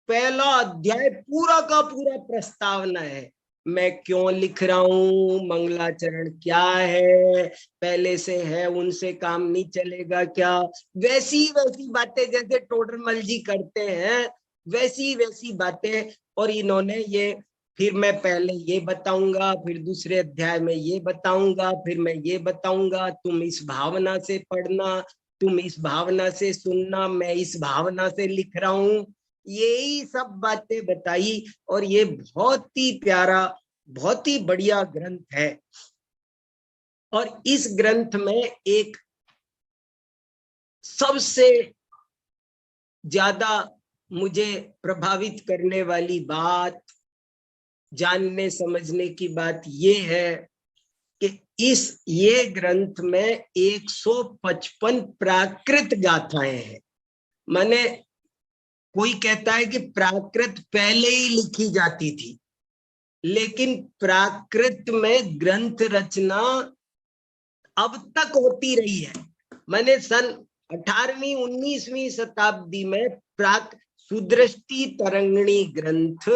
पहला अध्याय पूरा का पूरा प्रस्तावना है। मैं क्यों लिख रहा हूं, मंगलाचरण क्या है, पहले से है उनसे काम नहीं चलेगा क्या, वैसी वैसी बातें जैसे टोडरमल जी करते हैं वैसी वैसी बातें। और इन्होंने ये फिर मैं पहले ये बताऊंगा, फिर दूसरे अध्याय में ये बताऊंगा, फिर मैं ये बताऊंगा, तुम इस भावना से पढ़ना, तुम इस भावना से सुनना, मैं इस भावना से लिख रहा हूं, यही सब बातें बताई। और ये बहुत ही प्यारा, बहुत ही बढ़िया ग्रंथ है। और इस ग्रंथ में एक सबसे ज्यादा मुझे प्रभावित करने वाली बात, जानने समझने की बात ये है कि ये ग्रंथ में 155 प्राकृत गाथाएं हैं। माने कोई कहता है कि प्राकृत पहले ही लिखी जाती थी, लेकिन प्राकृत में ग्रंथ रचना अब तक होती रही है। मैंने सन 18वीं 19वीं शताब्दी में सुदृष्टि तरंगिणी ग्रंथ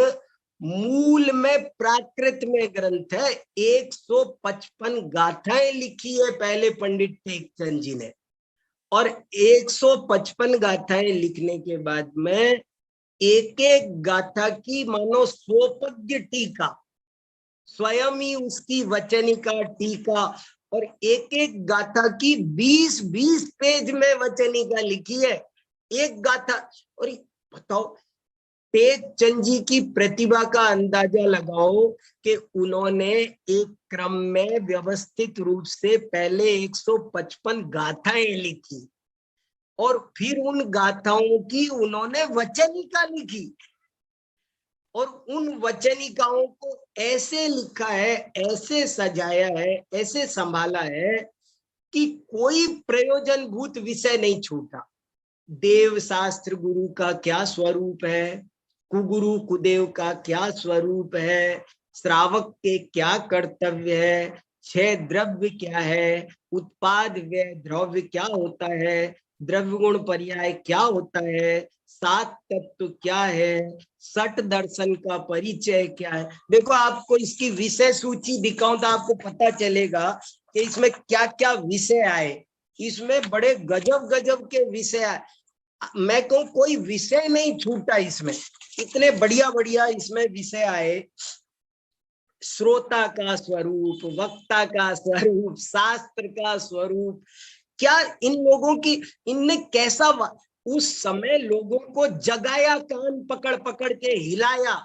मूल में प्राकृत में ग्रंथ है। 155 गाथाएं लिखी है पहले पंडित टेकचंद जी ने। और 155 गाथाएं लिखने के बाद में एक एक गाथा की मानो सोपद्य टीका, स्वयं ही उसकी वचनिका टीका, और एक एक गाथा की 20-20 पेज में वचनिका लिखी है एक गाथा। और बताओ टेकचंद जी की प्रतिभा का अंदाजा लगाओ कि उन्होंने एक क्रम में व्यवस्थित रूप से पहले 155 गाथाएं लिखी और फिर उन गाथाओं की उन्होंने वचनिका लिखी। और उन वचनिकाओं को ऐसे लिखा है, ऐसे सजाया है, ऐसे संभाला है कि कोई प्रयोजनभूत विषय नहीं छूटा। देव शास्त्र गुरु का क्या स्वरूप है, कुगुरु कुदेव का क्या स्वरूप है, श्रावक के क्या कर्तव्य है, 6 द्रव्य क्या है, उत्पाद व्यय द्रव्य क्या होता है, द्रव्य गुण पर्याय क्या होता है, 7 तत्व क्या है, 6 दर्शन का परिचय क्या है। देखो आपको इसकी विषय सूची दिखाऊं तो आपको पता चलेगा कि इसमें क्या क्या विषय आए। इसमें बड़े गजब गजब के विषय आए। मैं कहूँ कोई विषय नहीं छूटा इसमें, इतने बढ़िया बढ़िया इसमें विषय आए। श्रोता का स्वरूप, वक्ता का स्वरूप, शास्त्र का स्वरूप, क्या इन लोगों की, इनने कैसा उस समय लोगों को जगाया, कान पकड़ पकड़ के हिलाया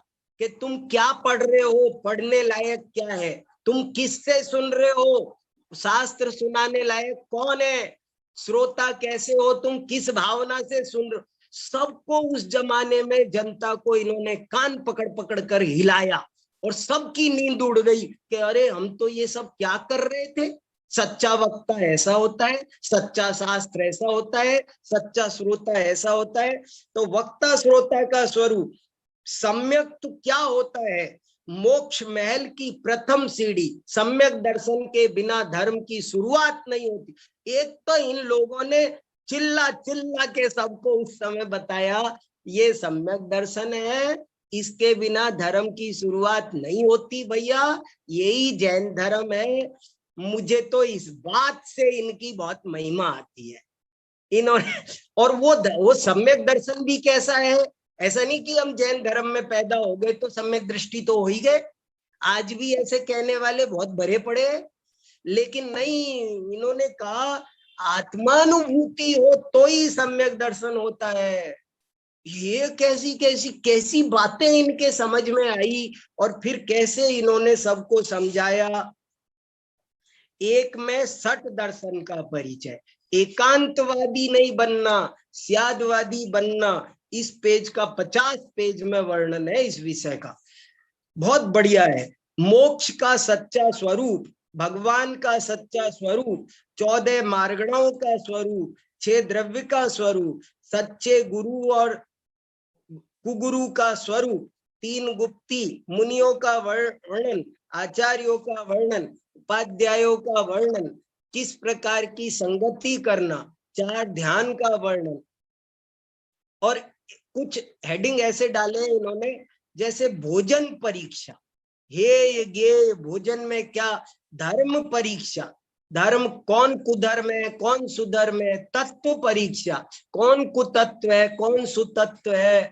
कि तुम क्या पढ़ रहे हो, पढ़ने लायक क्या है, तुम किससे सुन रहे हो, शास्त्र सुनाने लायक कौन है, श्रोता कैसे हो, तुम किस भावना से सुन रहे हो। सबको उस जमाने में जनता को इन्होंने कान पकड़ पकड़ कर हिलाया और सबकी नींद उड़ गई कि अरे हम तो ये सब क्या कर रहे थे। सच्चा वक्ता ऐसा होता है, सच्चा शास्त्र ऐसा होता है, सच्चा श्रोता ऐसा होता है। तो वक्ता श्रोता का स्वरूप सम्यक तो क्या होता है, मोक्ष महल की प्रथम सीढ़ी, सम्यक दर्शन के बिना धर्म की शुरुआत नहीं होती। एक तो इन लोगों ने चिल्ला चिल्ला के सबको उस समय बताया ये सम्यक दर्शन है, इसके बिना धर्म की शुरुआत नहीं होती भैया, यही जैन धर्म है। मुझे तो इस बात से इनकी बहुत महिमा आती है इन्होंने। और वो सम्यक दर्शन भी कैसा है, ऐसा नहीं कि हम जैन धर्म में पैदा हो गए तो सम्यक दृष्टि तो हो ही गए, आज भी ऐसे कहने वाले बहुत भरे पड़े हैं। लेकिन नहीं, इन्होंने कहा आत्मानुभूति हो तो ही सम्यक दर्शन होता है। ये कैसी कैसी कैसी बातें इनके समझ में आई और फिर कैसे इन्होंने सबको समझाया। एक में सठ दर्शन का परिचय, एकांतवादी नहीं बनना, स्यादवादी बनना, इस पेज का 50 पेज में वर्णन है इस विषय का, बहुत बढ़िया है। मोक्ष का सच्चा स्वरूप, भगवान का सच्चा स्वरूप, 14 मार्गणों का स्वरूप, 6 द्रव्य का स्वरूप, सच्चे गुरु और कुगुरु का स्वरूप, 3 गुप्ती मुनियों का वर्णन, आचार्यों का वर्णन, उपाध्यायों का वर्णन, किस प्रकार की संगति करना, 4 ध्यान का वर्णन। और कुछ हेडिंग ऐसे डाले इन्होंने जैसे भोजन परीक्षा, ये भोजन में क्या, धर्म परीक्षा, धर्म कौन कुधर्म है कौन सुधर्म है, तत्व परीक्षा, कौन कुतत्व है कौन सुतत्व है,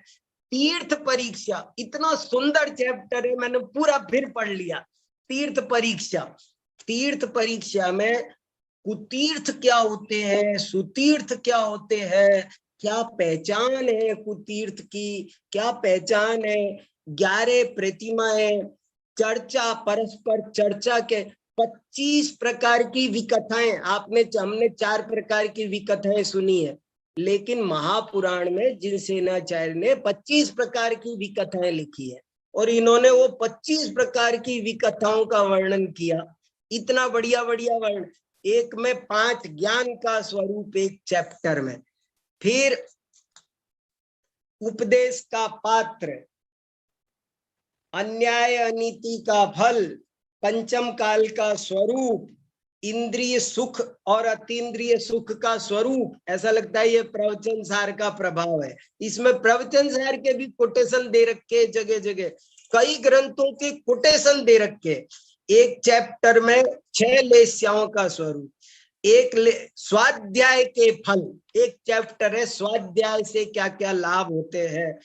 तीर्थ परीक्षा, इतना सुंदर चैप्टर है, मैंने पूरा फिर पढ़ लिया। तीर्थ परीक्षा, तीर्थ परीक्षा में कुतीर्थ क्या होते हैं, सुतीर्थ क्या होते हैं, क्या पहचान है कुतीर्थ की, क्या पहचान है, 11 प्रतिमाएं, चर्चा, परस्पर चर्चा के 25 प्रकार की विकथाएं, हमने 4 प्रकार की विकथाएं सुनी है, लेकिन महापुराण में जिनसेनाचार्य ने 25 प्रकार की विकथाएं लिखी है और इन्होंने वो 25 प्रकार की विकथाओं का वर्णन किया, इतना बढ़िया बढ़िया वर्णन। एक में 5 ज्ञान का स्वरूप एक चैप्टर में, फिर उपदेश का पात्र, अन्याय अनीति का फल, पंचम काल का स्वरूप, इंद्रिय सुख और अतीन्द्रिय सुख का स्वरूप। ऐसा लगता है ये प्रवचन सार का प्रभाव है, इसमें प्रवचन सार के भी कोटेशन दे रखे, जगह जगह कई ग्रंथों के कोटेशन दे रखे। एक चैप्टर में 6 लेस्याओं का स्वरूप, एक स्वाध्याय के फल, एक चैप्टर है स्वाध्याय से क्या क्या लाभ होते हैं।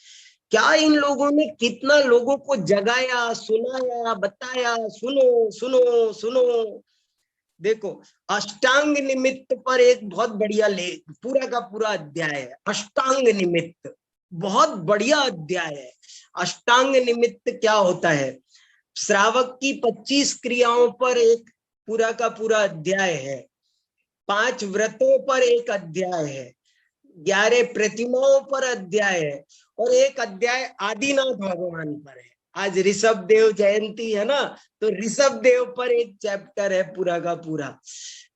क्या इन लोगों ने कितना लोगों को जगाया, सुनाया, बताया, सुनो सुनो सुनो। देखो अष्टांग निमित्त पर एक बहुत बढ़िया पूरा का पूरा अध्याय है, अष्टांग निमित्त बहुत बढ़िया अध्याय है। अष्टांग निमित्त क्या होता है, श्रावक की 25 क्रियाओं पर एक पूरा का पूरा अध्याय है, 5 व्रतों पर एक अध्याय है, 11 प्रतिमाओं पर अध्याय है और एक अध्याय आदिनाथ भगवान पर है। आज ऋषभ देव जयंती है ना, तो ऋषभ देव पर एक चैप्टर है पूरा का पूरा,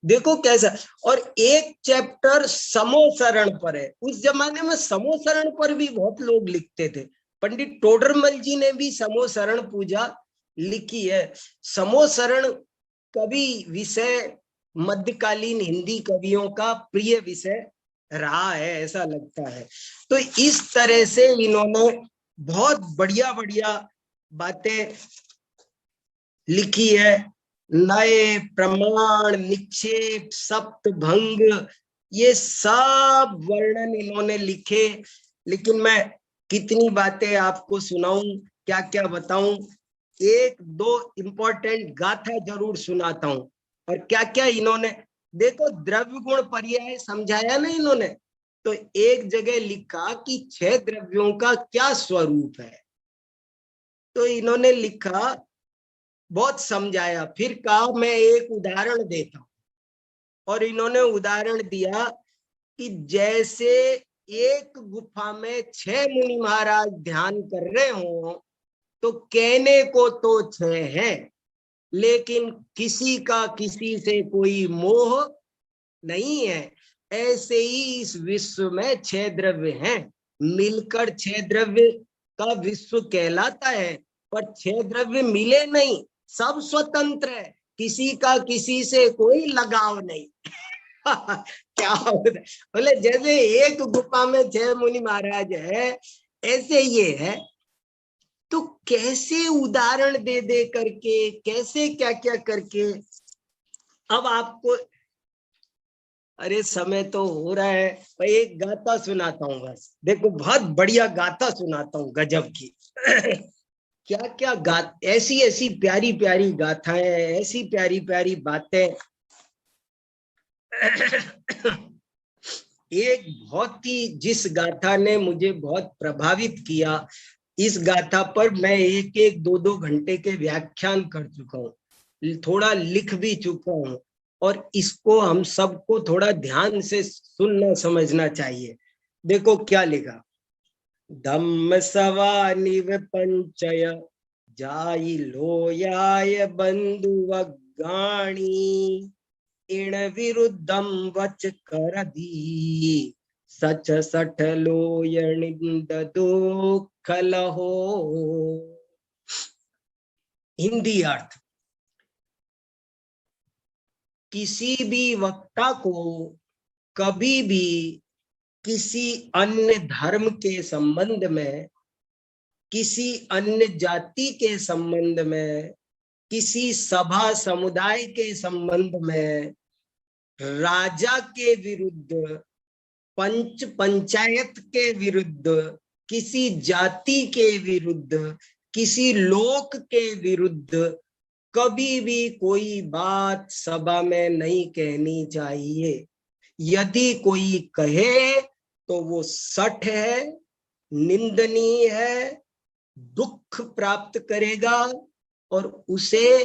देखो कैसा। और एक चैप्टर समोसरण पर है, उस जमाने में समोसरण पर भी बहुत लोग लिखते थे, पंडित टोडरमल जी ने भी समोसरण पूजा लिखी है। समोसरण कवि विषय मध्यकालीन हिंदी कवियों का प्रिय विषय रहा है, ऐसा लगता है। तो इस तरह से इन्होंने बहुत बढ़िया बढ़िया बातें लिखी है, नए प्रमाण, निक्षेप, सप्त भंग, ये सब वर्णन इन्होंने लिखे। लेकिन मैं कितनी बातें आपको सुनाऊं, क्या क्या बताऊं, एक दो इंपॉर्टेंट गाथा जरूर सुनाता हूं। और क्या क्या इन्होंने देखो, द्रव्य गुण पर्याय समझाया ना इन्होंने। तो एक जगह लिखा कि 6 द्रव्यों का क्या स्वरूप है, तो इन्होंने लिखा, बहुत समझाया, फिर कहा मैं एक उदाहरण देता हूं। और इन्होंने उदाहरण दिया कि जैसे एक गुफा में 6 मुनि महाराज ध्यान कर रहे हो, तो कहने को तो 6 हैं, लेकिन किसी का किसी से कोई मोह नहीं है। ऐसे ही इस विश्व में 6 द्रव्य हैं, मिलकर 6 द्रव्य का विश्व कहलाता है। पर 6 द्रव्य मिले नहीं, सब स्वतंत्र है, किसी का किसी से कोई लगाव नहीं। क्या होता है, बोले जैसे एक गुफा में 6 मुनि महाराज है, ऐसे ये है। तो कैसे उदाहरण दे दे करके, कैसे क्या क्या करके। अब आपको, अरे समय तो हो रहा है भाई, एक गाथा सुनाता हूँ बस। देखो बहुत बढ़िया गाथा सुनाता हूँ, गजब की। क्या क्या ऐसी ऐसी प्यारी प्यारी गाथाएं, ऐसी प्यारी प्यारी बातें। एक बहुत ही, जिस गाथा ने मुझे बहुत प्रभावित किया, इस गाथा पर मैं एक एक दो दो घंटे के व्याख्यान कर चुका हूँ, थोड़ा लिख भी चुका हूँ। और इसको हम सबको थोड़ा ध्यान से सुनना समझना चाहिए। देखो क्या लिखा। धम्म सवानिव पंचय जाई लोयाय बंधुवगाणी इण विरुद्धम वच कर दी सच सठ लोयणिंद दो खलहो। हिंदी अर्थ, किसी भी वक्ता को कभी भी किसी अन्य धर्म के संबंध में, किसी अन्य जाति के संबंध में, किसी सभा समुदाय के संबंध में, राजा के विरुद्ध, पंच पंचायत के विरुद्ध, किसी जाति के विरुद्ध, किसी लोक के विरुद्ध कभी भी कोई बात सभा में नहीं कहनी चाहिए। यदि कोई कहे तो वो सठ है, निंदनीय है, दुख प्राप्त करेगा, और उसे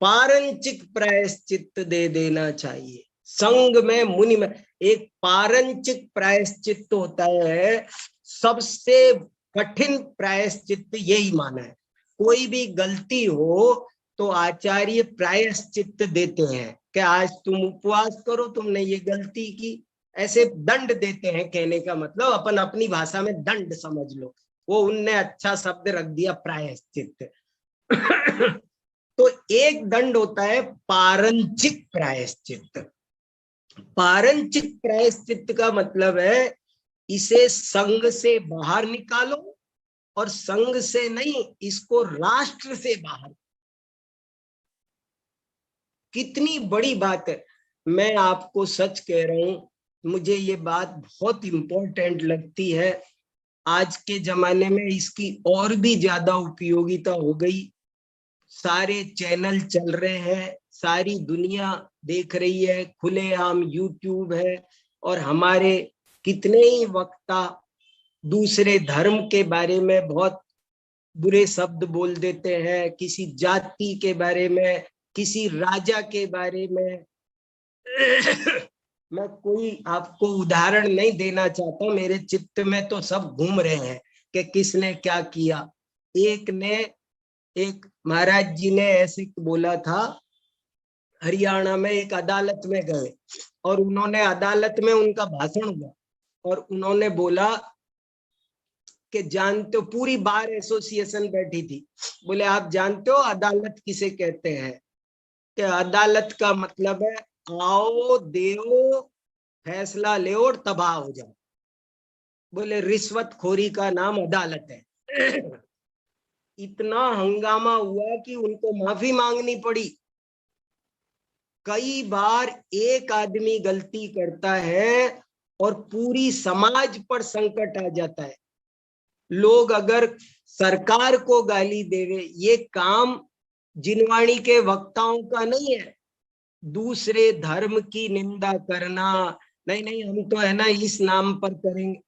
पारंचिक प्रायश्चित दे देना चाहिए। संघ में, मुनि में एक पारंचिक प्रायश्चित होता है, सबसे कठिन प्रायश्चित यही माना है। कोई भी गलती हो तो आचार्य प्रायश्चित देते हैं कि आज तुम उपवास करो, तुमने ये गलती की, ऐसे दंड देते हैं। कहने का मतलब अपन अपनी भाषा में दंड समझ लो, वो उनने अच्छा शब्द रख दिया प्रायश्चित। तो एक दंड होता है पारंचिक प्रायश्चित। पारंचिक प्रायश्चित का मतलब है इसे संघ से बाहर निकालो, और संघ से नहीं, इसको राष्ट्र से बाहर। कितनी बड़ी बात है। मैं आपको सच कह रहा हूं, मुझे ये बात बहुत इंपॉर्टेंट लगती है। आज के जमाने में इसकी और भी ज्यादा उपयोगिता हो गई। सारे चैनल चल रहे हैं, सारी दुनिया देख रही है, खुलेआम यूट्यूब है, और हमारे कितने ही वक्ता दूसरे धर्म के बारे में बहुत बुरे शब्द बोल देते हैं, किसी जाति के बारे में, किसी राजा के बारे में। मैं कोई आपको उदाहरण नहीं देना चाहता, मेरे चित्त में तो सब घूम रहे हैं कि किसने क्या किया। एक महाराज जी ने ऐसे बोला था, हरियाणा में एक अदालत में गए, और उन्होंने अदालत में उनका भाषण हुआ, और उन्होंने बोला कि जानते हो, पूरी बार एसोसिएशन बैठी थी, बोले आप जानते हो अदालत किसे कहते हैं? कि अदालत का मतलब है आओ देओ फैसला ले और तबाह हो जाओ। बोले रिश्वतखोरी का नाम अदालत है। इतना हंगामा हुआ कि उनको माफी मांगनी पड़ी। कई बार एक आदमी गलती करता है और पूरी समाज पर संकट आ जाता है। लोग अगर सरकार को गाली देवे, ये काम जिनवाणी के वक्ताओं का नहीं है। दूसरे धर्म की निंदा करना, नहीं नहीं, हम तो है ना इस नाम पर करेंगे,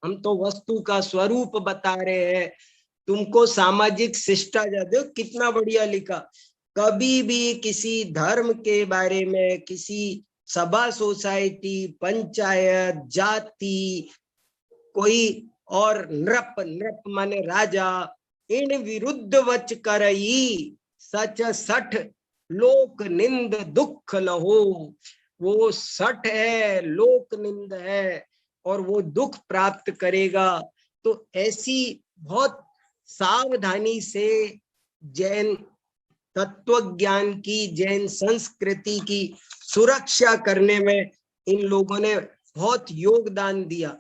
हम तो वस्तु का स्वरूप बता रहे हैं, तुमको सामाजिक शिष्टाचार। देखो कितना बढ़िया लिखा, कभी भी किसी धर्म के बारे में, किसी सभा, सोसाइटी, पंचायत, जाति, कोई और नृप, नृप माने राजा, इन विरुद्ध वच करई सच सठ लोक निंद दुख लहो। वो सठ है, लोक निंद है, और वो दुख प्राप्त करेगा। तो ऐसी बहुत सावधानी से जैन तत्व ज्ञान की, जैन संस्कृति की सुरक्षा करने में इन लोगों ने बहुत योगदान दिया।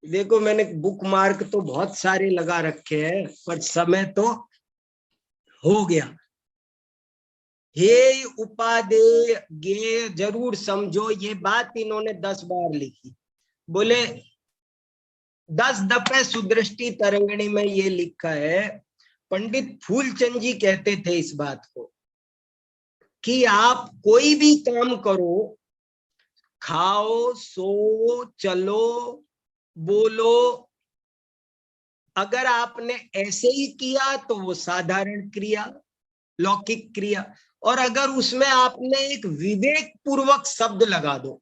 देखो मैंने बुक मार्क तो बहुत सारे लगा रखे हैं, पर समय तो हो गया। हे उपादेय गे, जरूर समझो, ये बात इन्होंने 10 बार लिखी। बोले 10 दफे सुदृष्टि तरंगिणी में ये लिखा है। पंडित फूलचंद जी कहते थे इस बात को कि आप कोई भी काम करो, खाओ, सो, चलो, बोलो, अगर आपने ऐसे ही किया तो वो साधारण क्रिया, लौकिक क्रिया, और अगर उसमें आपने एक विवेक पूर्वक शब्द लगा दो,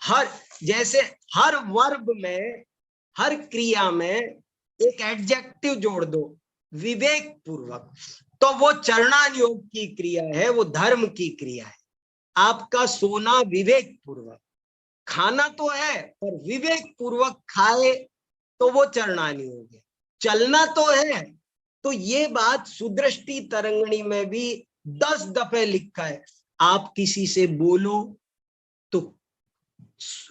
हर, जैसे हर वर्ब में, हर क्रिया में एक एडजेक्टिव जोड़ दो विवेक पूर्वक, तो वो चरणान योग की क्रिया है, वो धर्म की क्रिया है। आपका सोना विवेक पूर्वक, खाना तो है पर विवेक पूर्वक खाए तो वो चरणान योग है। चलना तो है, तो ये बात सुदृष्टि तरंगिणी में भी 10 दफे लिखा है। आप किसी से बोलो तो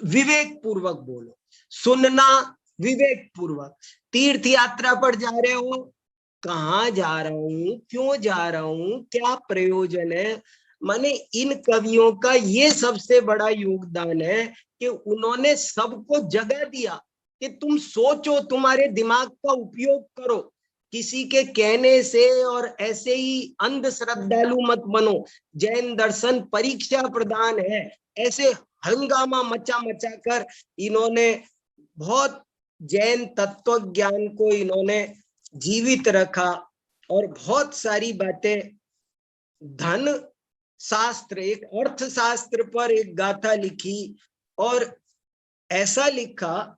विवेक पूर्वक बोलो, सुनना विवेक पूर्वक। तीर्थ यात्रा पर जा रहे हो, कहाँ जा रहा हूं, क्यों जा रहा हूं, क्या प्रयोजन है। माने इन कवियों का ये सबसे बड़ा योगदान है कि उन्होंने सबको जगह दिया कि तुम सोचो, तुम्हारे दिमाग का उपयोग करो, किसी के कहने से और ऐसे ही अंध श्रद्धालु मत बनो। जैन दर्शन परीक्षा प्रदान है, ऐसे हंगामा मचा मचा कर इन्होंने बहुत जैन तत्व ज्ञान को इन्होंने जीवित रखा। और बहुत सारी बातें, धन शास्त्र, एक अर्थशास्त्र पर एक गाथा लिखी, और ऐसा लिखा,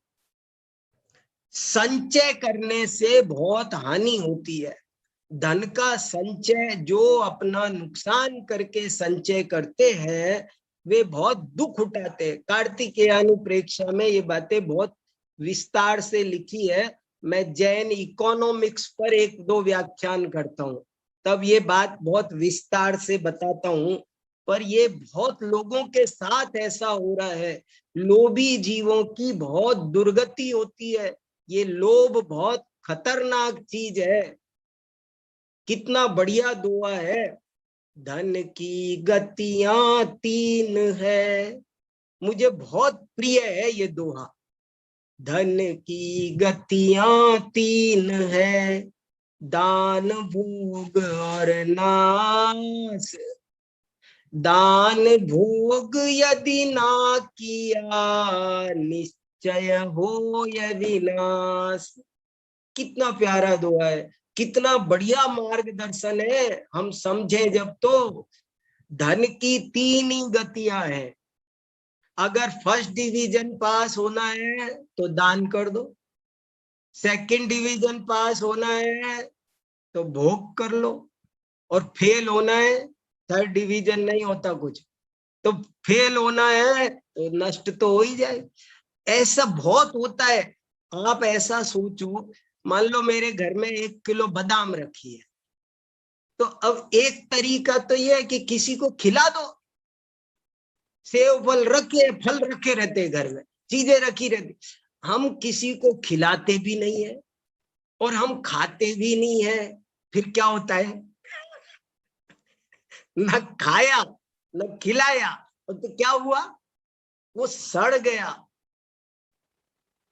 संचय करने से बहुत हानि होती है। धन का संचय, जो अपना नुकसान करके संचय करते हैं वे बहुत दुख उठाते हैं। कार्तिकेयानुप्रेक्षा में ये बातें बहुत विस्तार से लिखी है। मैं जैन इकोनॉमिक्स पर 1-2 व्याख्यान करता हूँ, तब ये बात बहुत विस्तार से बताता हूँ। पर ये बहुत लोगों के साथ ऐसा हो रहा है, लोभी जीवों की बहुत दुर्गति होती है। ये लोभ बहुत खतरनाक चीज है। कितना बढ़िया दुआ है, धन की गतियां 3 है, मुझे बहुत प्रिय है ये दोहा। धन की गतियां 3 है, दान, भोग और नाश। दान भोग यदि ना किया, निश्चय हो यह विनाश। कितना प्यारा दुआ है, कितना बढ़िया मार्गदर्शन है। हम समझे जब तो धन की 3 ही गतियां हैं। अगर फर्स्ट डिवीजन पास होना है तो दान कर दो, सेकंड डिवीजन पास होना है तो भोग कर लो, और फेल होना है, थर्ड डिवीजन नहीं होता कुछ, तो फेल होना है तो नष्ट तो हो ही जाए। ऐसा बहुत होता है। आप ऐसा सोचो, मान लो मेरे घर में 1 किलो बादाम रखी है, तो अब एक तरीका तो यह है कि किसी को खिला दो। सेव फल रखे रहते घर में, चीजें रखी रहती, हम किसी को खिलाते भी नहीं है और हम खाते भी नहीं है। फिर क्या होता है, न खाया न खिलाया, तो क्या हुआ, वो सड़ गया,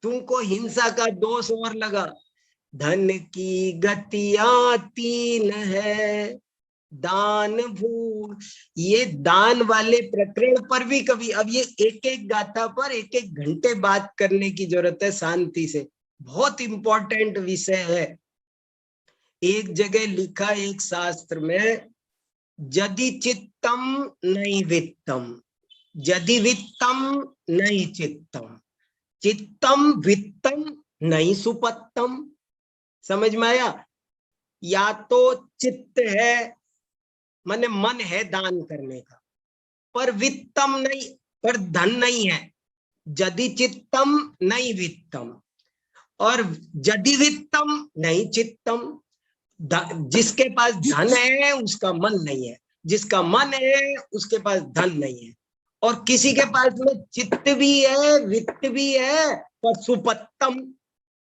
तुमको हिंसा का दोष और लगा। धन की गतियां तीन है, दान भूल। ये दान वाले प्रकरण पर भी कभी, अब ये एक एक गाथा पर एक एक घंटे बात करने की जरूरत है शांति से, बहुत इंपॉर्टेंट विषय है। एक जगह लिखा एक शास्त्र में, यदि चित्तम नहीं वित्तम, यदि वित्तम नहीं चित्तम, चित्तम वित्तम नहीं सुपत्तम। समझ में आया? या तो चित्त है, माने मन है दान करने का, पर वित्तम नहीं, पर धन नहीं है। यदि चित्तम नहीं वित्तम, और यदि वित्तम नहीं चित्तम। जिसके पास धन है उसका मन नहीं है, जिसका मन है उसके पास धन नहीं है, और किसी के पास में चित्त भी है वित्त भी है, पर सुपत्तम,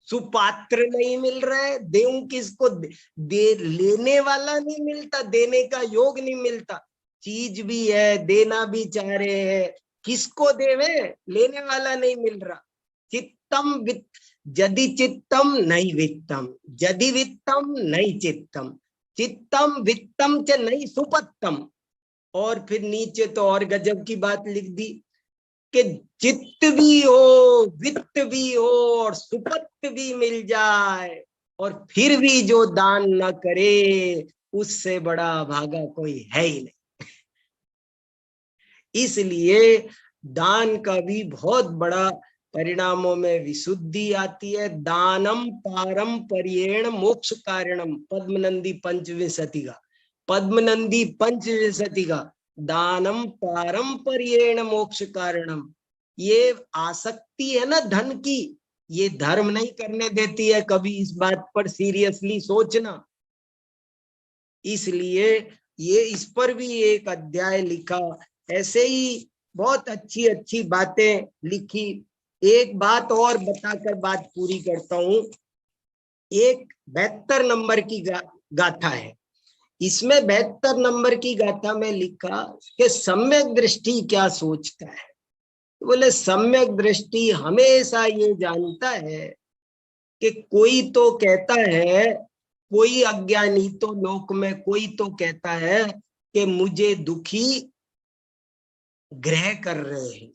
सुपात्र नहीं मिल रहा है। देऊं किसको? दे लेने वाला नहीं मिलता, देने का योग नहीं मिलता। चीज भी है, देना भी चाह रहे हैं, किसको देवे? लेने वाला नहीं मिल रहा। चित्तम वित्त, यदि चित्तम नहीं वित्तम, यदि वित्तम नहीं चित्तम, चित्तम वित्तम च नहीं सुपत्तम। और फिर नीचे तो और गजब की बात लिख दी कि चित्त भी हो, वित्त भी हो और सुपत्त भी मिल जाए, और फिर भी जो दान न करे, उससे बड़ा भागा कोई है ही नहीं। इसलिए दान का भी बहुत बड़ा परिणामों में विशुद्धि आती है। दानम पारंपर्येण मोक्ष कारणम, पद्मनंदी पंचविंशति का, पद्मनंदी पंचविंशति का, दानम पारंपर्येण मोक्ष कारणम। ये आसक्ति है ना धन की, ये धर्म नहीं करने देती है। कभी इस बात पर सीरियसली सोचना। इसलिए ये इस पर भी एक अध्याय लिखा। ऐसे ही बहुत अच्छी अच्छी बातें लिखी। एक बात और बताकर बात पूरी करता हूं। एक 72 नंबर की गाथा है। इसमें 72 नंबर की गाथा में लिखा कि सम्यक दृष्टि क्या सोचता है। बोले सम्यक दृष्टि हमेशा ये जानता है कि कोई तो कहता है, कोई अज्ञानी तो लोक में कोई तो कहता है कि मुझे दुखी ग्रह कर रहे हैं।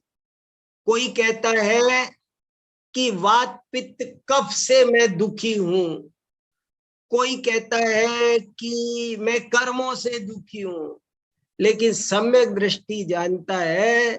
कोई कहता है कि वात पित्त कफ से मैं दुखी हूं। कोई कहता है कि मैं कर्मों से दुखी हूं। लेकिन सम्यक दृष्टि जानता है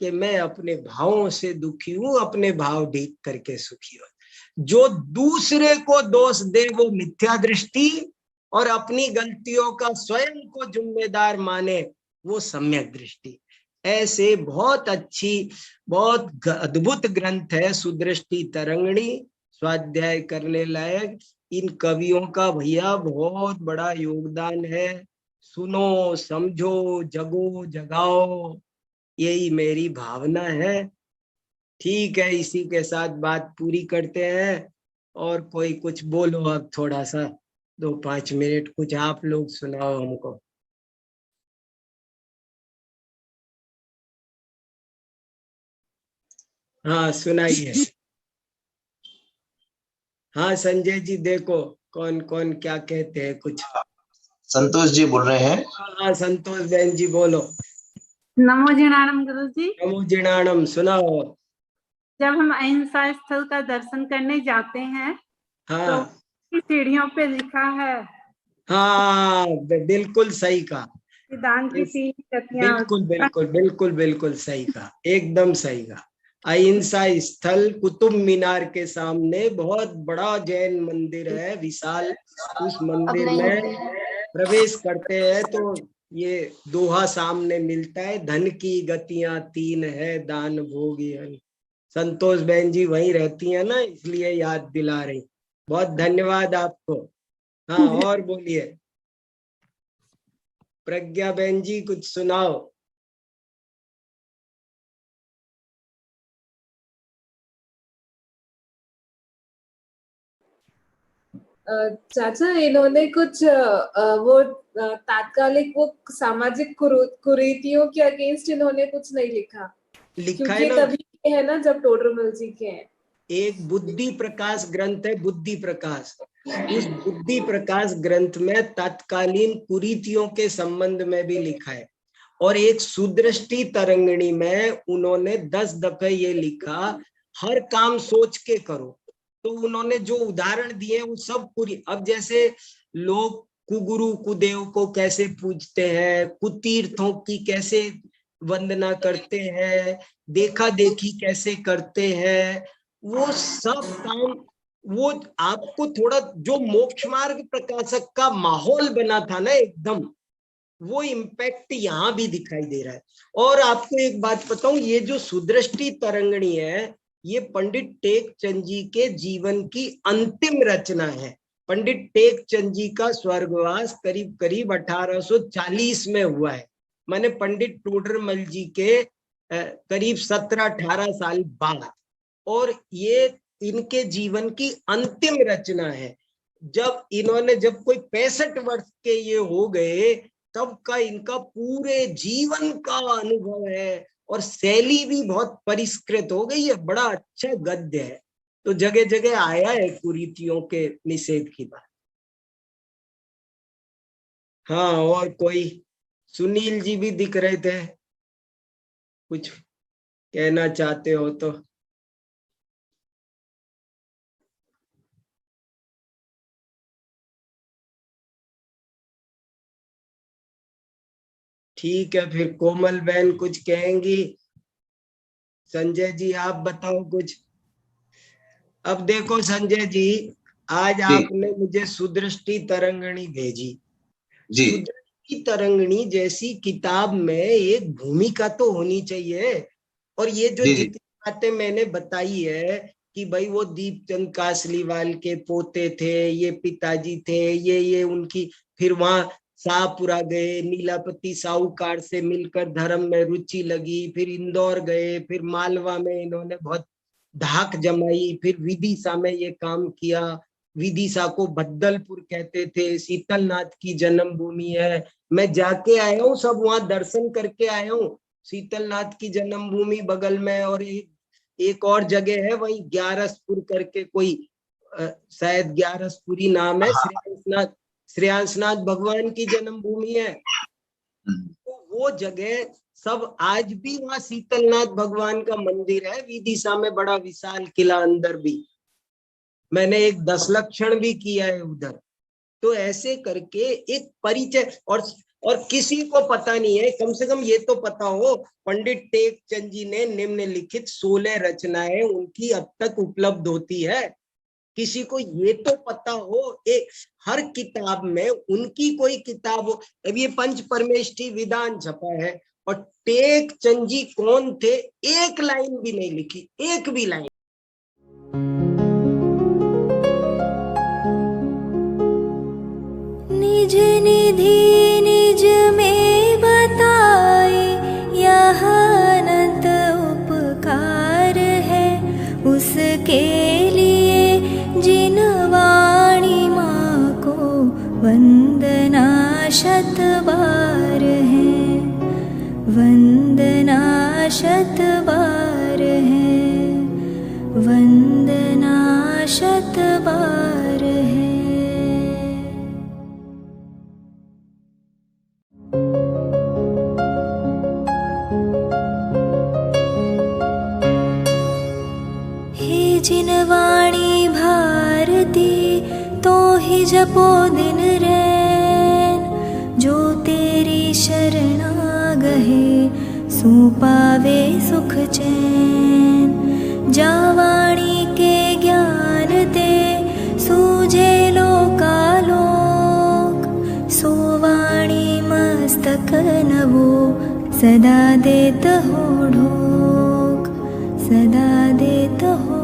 कि मैं अपने भावों से दुखी हूं, अपने भाव ढीक करके सुखी हूं। जो दूसरे को दोष दे वो मिथ्या दृष्टि, और अपनी गलतियों का स्वयं को जिम्मेदार माने वो सम्यक दृष्टि। ऐसे बहुत अच्छी, बहुत अद्भुत ग्रंथ है सुदृष्टि तरंगिणी, स्वाध्याय करने लायक। इन कवियों का भैया बहुत बड़ा योगदान है। सुनो, समझो, जगो, जगाओ, यही मेरी भावना है। ठीक है, इसी के साथ बात पूरी करते हैं। और कोई कुछ बोलो, अब थोड़ा सा 2-5 मिनट कुछ आप लोग सुनाओ हमको। हाँ सुनाइए। हाँ संजय जी, देखो कौन कौन क्या कहते हैं कुछ। संतोष जी बोल रहे हैं। हाँ संतोष बहन जी बोलो। नमो जिणाणम गुरु जी। नमो जिणाणम, सुनाओ। जब हम अहिंसा स्थल का दर्शन करने जाते हैं हाँ तो सीढ़ियों पे लिखा है, हाँ बिल्कुल सही कहा। दान की 3 गतियां। बिल्कुल बिल्कुल बिल्कुल बिल्कुल सही कहा, एकदम सही कहा। अहिंसा स्थल कुतुब मीनार के सामने बहुत बड़ा जैन मंदिर है, विशाल। उस मंदिर में प्रवेश करते हैं तो ये दोहा सामने मिलता है, धन की गतियां 3 है, दान भोग यही। संतोष बहन जी वहीं रहती है ना, इसलिए याद दिला रही। बहुत धन्यवाद आपको। हाँ और बोलिए। प्रज्ञा बहन जी कुछ सुनाओ। चाचा, इन्होंने कुछ वो तात्कालिक वो सामाजिक कुरीतियों के अगेंस्ट इन्होंने कुछ नहीं लिखा, लिखा क्योंकि है ना। तभी है ना जब टोडरमल जी के हैं। एक बुद्धि प्रकाश ग्रंथ है, बुद्धि प्रकाश। उस बुद्धि प्रकाश ग्रंथ में तत्कालीन कुरीतियों के संबंध में भी लिखा है, और एक सुदृष्टि तरंगिणी में उन्होंने 10 दफे ये लिखा, हर काम सोच के करो। तो उन्होंने जो उदाहरण दिए वो सब पूरी, अब जैसे लोग कुगुरु कुदेव को कैसे पूजते हैं, कुतीर्थों की कैसे वंदना करते हैं, देखा देखी कैसे करते हैं, वो सब काम, वो आपको थोड़ा जो मोक्ष मार्ग प्रकाशक का माहौल बना था ना एकदम, वो इम्पैक्ट यहाँ भी दिखाई दे रहा है। और आपको एक बात बताऊं, ये जो सुदृष्टि तरंगिणी है, ये पंडित टेकचंद जी के जीवन की अंतिम रचना है। पंडित टेकचंद जी का स्वर्गवास करीब करीब 1840 में हुआ है, माने पंडित टोडरमल जी के करीब 17-18 साल बाद। और ये इनके जीवन की अंतिम रचना है। जब कोई 65 वर्ष के ये हो गए, तब का इनका पूरे जीवन का अनुभव है, और शैली भी बहुत परिष्कृत हो गई है, बड़ा अच्छा गद्य है। तो जगह जगह आया है कुरीतियों के निषेध की बात। हाँ, और कोई? सुनील जी भी दिख रहे थे, कुछ कहना चाहते हो तो? ठीक है, फिर कोमल बहन कुछ कहेंगी। संजय जी आप बताओ कुछ। अब देखो संजय जी, आज आपने मुझे सुदृष्टि तरंगिणी भेजी। सुदृष्टि तरंगिणी जैसी किताब में एक भूमिका तो होनी चाहिए। और ये जो जितनी बातें मैंने बताई है कि भाई वो दीपचंद कासलीवाल के पोते थे, ये पिताजी थे, ये उनकी, फिर वहां शाहपुरा गए, नीलापति साहूकार से मिलकर धर्म में रुचि लगी, फिर इंदौर गए, फिर मालवा में इन्होंने बहुत धाक जमाई, फिर विदिशा में ये काम किया। विदिशा को बद्दलपुर कहते थे, शीतलनाथ की जन्मभूमि है। मैं जाके आया हूँ, सब वहां दर्शन करके आया हूँ। शीतलनाथ की जन्मभूमि बगल में, और एक और जगह है वही ग्यारसपुर करके, कोई शायद ग्यारसपुरी नाम है, श्रेयांसनाथ भगवान की जन्मभूमि है। तो वो जगह सब आज भी, वहां शीतलनाथ भगवान का मंदिर है विदिशा में, बड़ा विशाल किला अंदर भी। मैंने एक 10 लक्षण भी किया है उधर। तो ऐसे करके एक परिचय, और किसी को पता नहीं है, कम से कम ये तो पता हो, पंडित टेकचंद जी ने निम्नलिखित 16 रचनाएं उनकी अब तक उपलब्ध होती है। किसी को ये तो पता हो, एक हर किताब में उनकी कोई किताब हो। अब ये पंच परमेष्ठी विधान छपा है, और टेकचंद जी कौन थे एक लाइन भी नहीं लिखी, एक भी लाइन। निज निधि निज में बताए, यह अनंत उपकार है उसके लिए, जिन वाणी माँ को वंदना शत बार है, वंदना शत बार है, वंदना शत बार है। हे जिन वाणी भारती, तो ही जपो दिन रैन, जो तेरी शरणा गहे, सो पावे सुख चैन। जा वाणी के ज्ञान ते, सूझे लोकालोक, सो वाणी मस्तक नवो, सदा देत हो ढोक, सदा देत हो